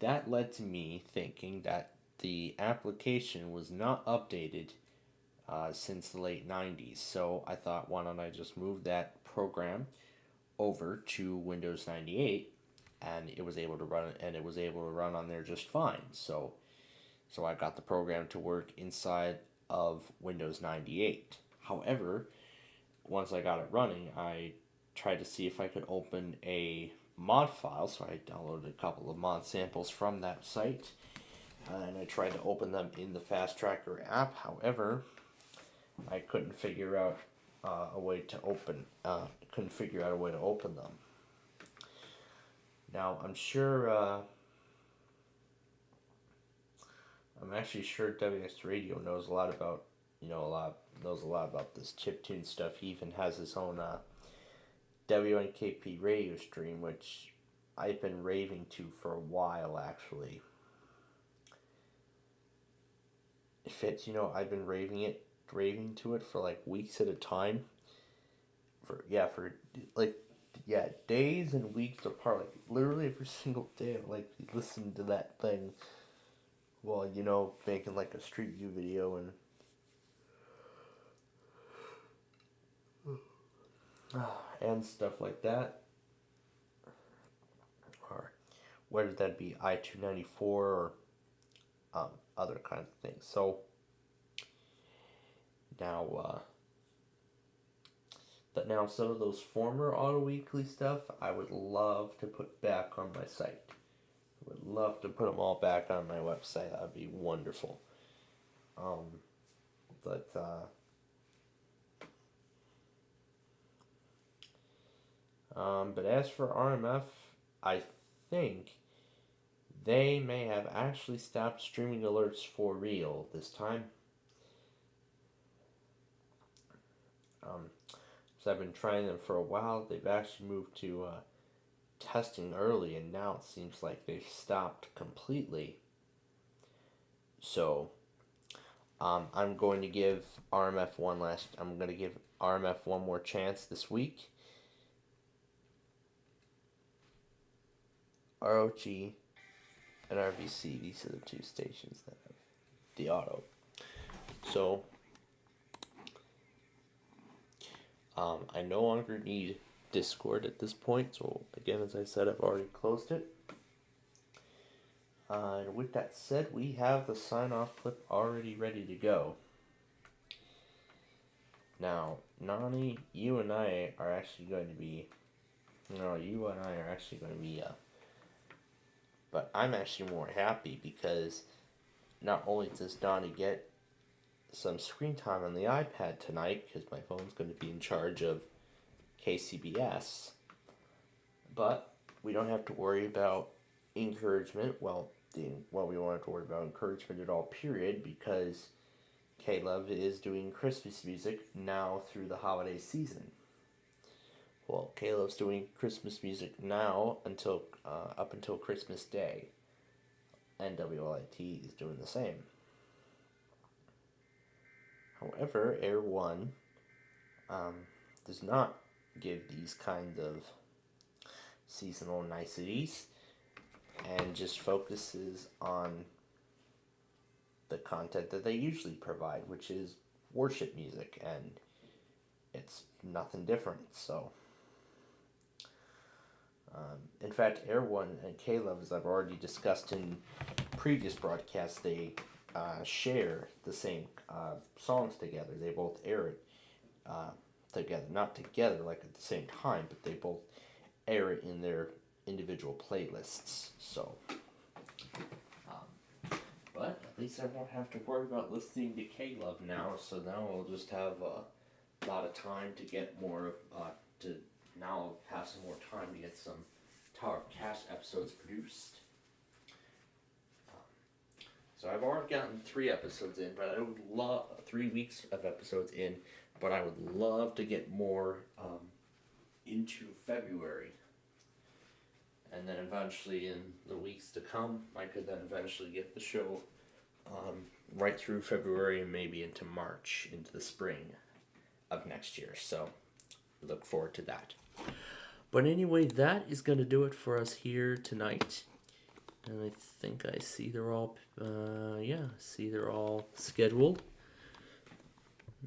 that led to me thinking that the application was not updated since the late 90s. So I thought, why don't I just move that program over to Windows 98, and it was able to run on there just fine. So I got the program to work inside of Windows 98. However, once I got it running, I tried to see if I could open a mod file, so I downloaded a couple of mod samples from that site, and I tried to open them in the Fast Tracker app. However, I couldn't figure out a way to open them. Now, I'm actually sure WX Radio knows a lot about this chiptune stuff. He even has his own WNKP radio stream, which I've been raving to for a while, actually. I've been raving to it for like weeks at a time. Days and weeks apart, like literally every single day. I'm like listening to that thing while making like a Street View video and stuff like that. Or whether that be I-294 or other kinds of things. So now some of those former Auto Weekly stuff I would love to put back on my site. I would love to put them all back on my website. That would be wonderful. But as for RMF, I think they may have actually stopped streaming alerts for real this time. So I've been trying them for a while. They've actually moved to testing early, and now it seems like they've stopped completely. So I'm going to give RMF one more chance this week. ROG and RVC, these are the two stations that have the auto. So I no longer need Discord at this point, so again, as I said, I've already closed it. And with that said, we have the sign-off clip already ready to go. Now, Nani, you and I are actually going to be, but I'm actually more happy because not only does Donnie get some screen time on the iPad tonight, because my phone's going to be in charge of KCBS, but we don't have to worry about encouragement. We won't have to worry about encouragement at all, period, because Caleb is doing Christmas music now through the holiday season. Well, Caleb's doing Christmas music now up until Christmas Day, and WLIT is doing the same. However, Air 1 does not give these kind of seasonal niceties and just focuses on the content that they usually provide, which is worship music, and it's nothing different. So, in fact, Air 1 and Caleb, as I've already discussed in previous broadcasts, they share the same songs together. They both air it together, not together like at the same time, but they both air it in their individual playlists. So, but at least I won't have to worry about listening to K-Love now. So now I'll just have a lot of time to get more I'll have some more time to get some Tower of Cash episodes produced. So I've already gotten 3 episodes in, but I would love 3 weeks of episodes in, but I would love to get more into February. And then eventually in the weeks to come, I could then eventually get the show right through February and maybe into March, into the spring of next year. So look forward to that. But anyway, that is going to do it for us here tonight. And I think I see they're all, they're all scheduled.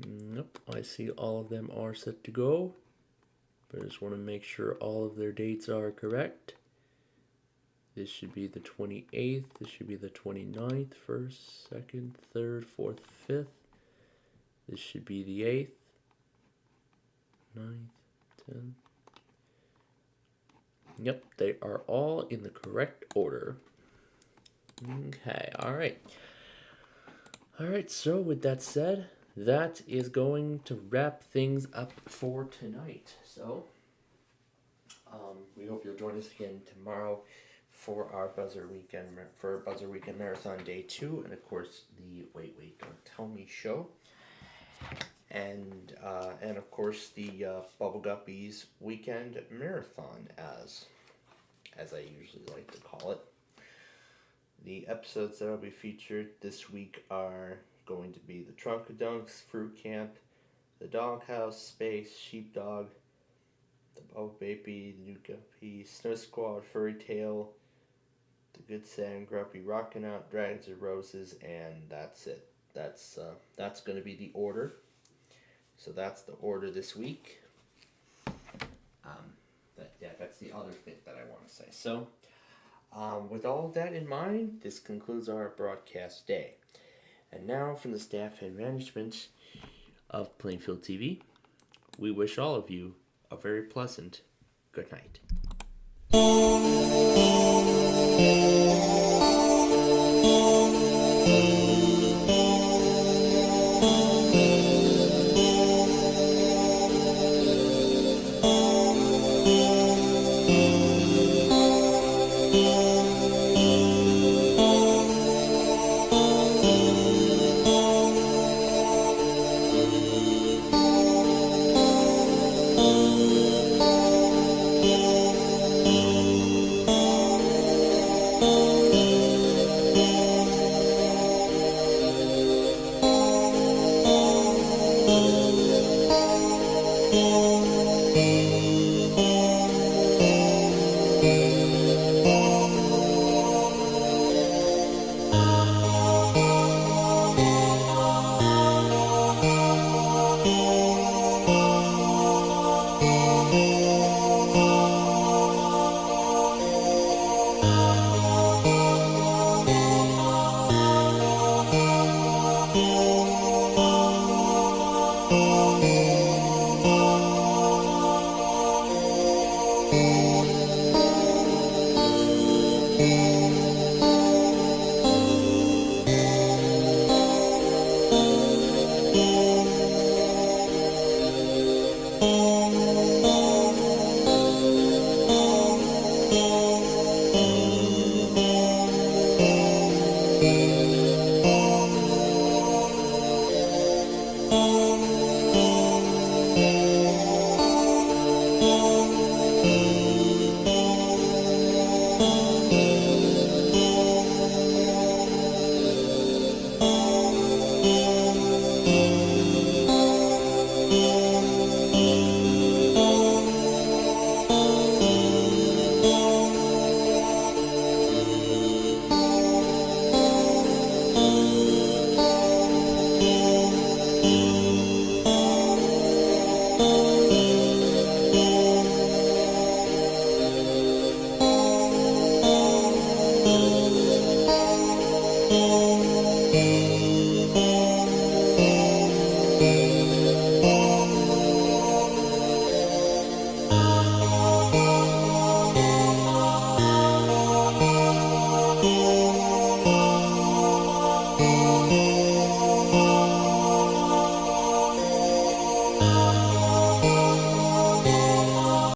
Nope, I see all of them are set to go. But I just want to make sure all of their dates are correct. This should be the 28th, this should be the 29th, 1st, 2nd, 3rd, 4th, 5th, This should be the 8th, 9th, 10th. Yep, they are all in the correct order. Okay, alright. Alright, so with that said, that is going to wrap things up for tonight. So, we hope you'll join us again tomorrow for our Buzzer Weekend Marathon Day 2, and of course the Wait, Don't Tell Me show. And of course the BubbleGuppies Weekend Marathon, as I usually like to call it. The episodes that will be featured this week are going to be the Trunkadunks, Fruit Camp, the Doghouse, Space, Sheepdog, the Bubble Baby, the New Guppy, Snow Squad, Furry Tale, the Good Sam, Grumpy, Rockin' Out, Dragons and Roses, and that's it. That's going to be the order. So that's the order this week. That's the other thing that I want to say. So, with all of that in mind, this concludes our broadcast day. And now, from the staff and management of Plainfield TV, we wish all of you a very pleasant good night.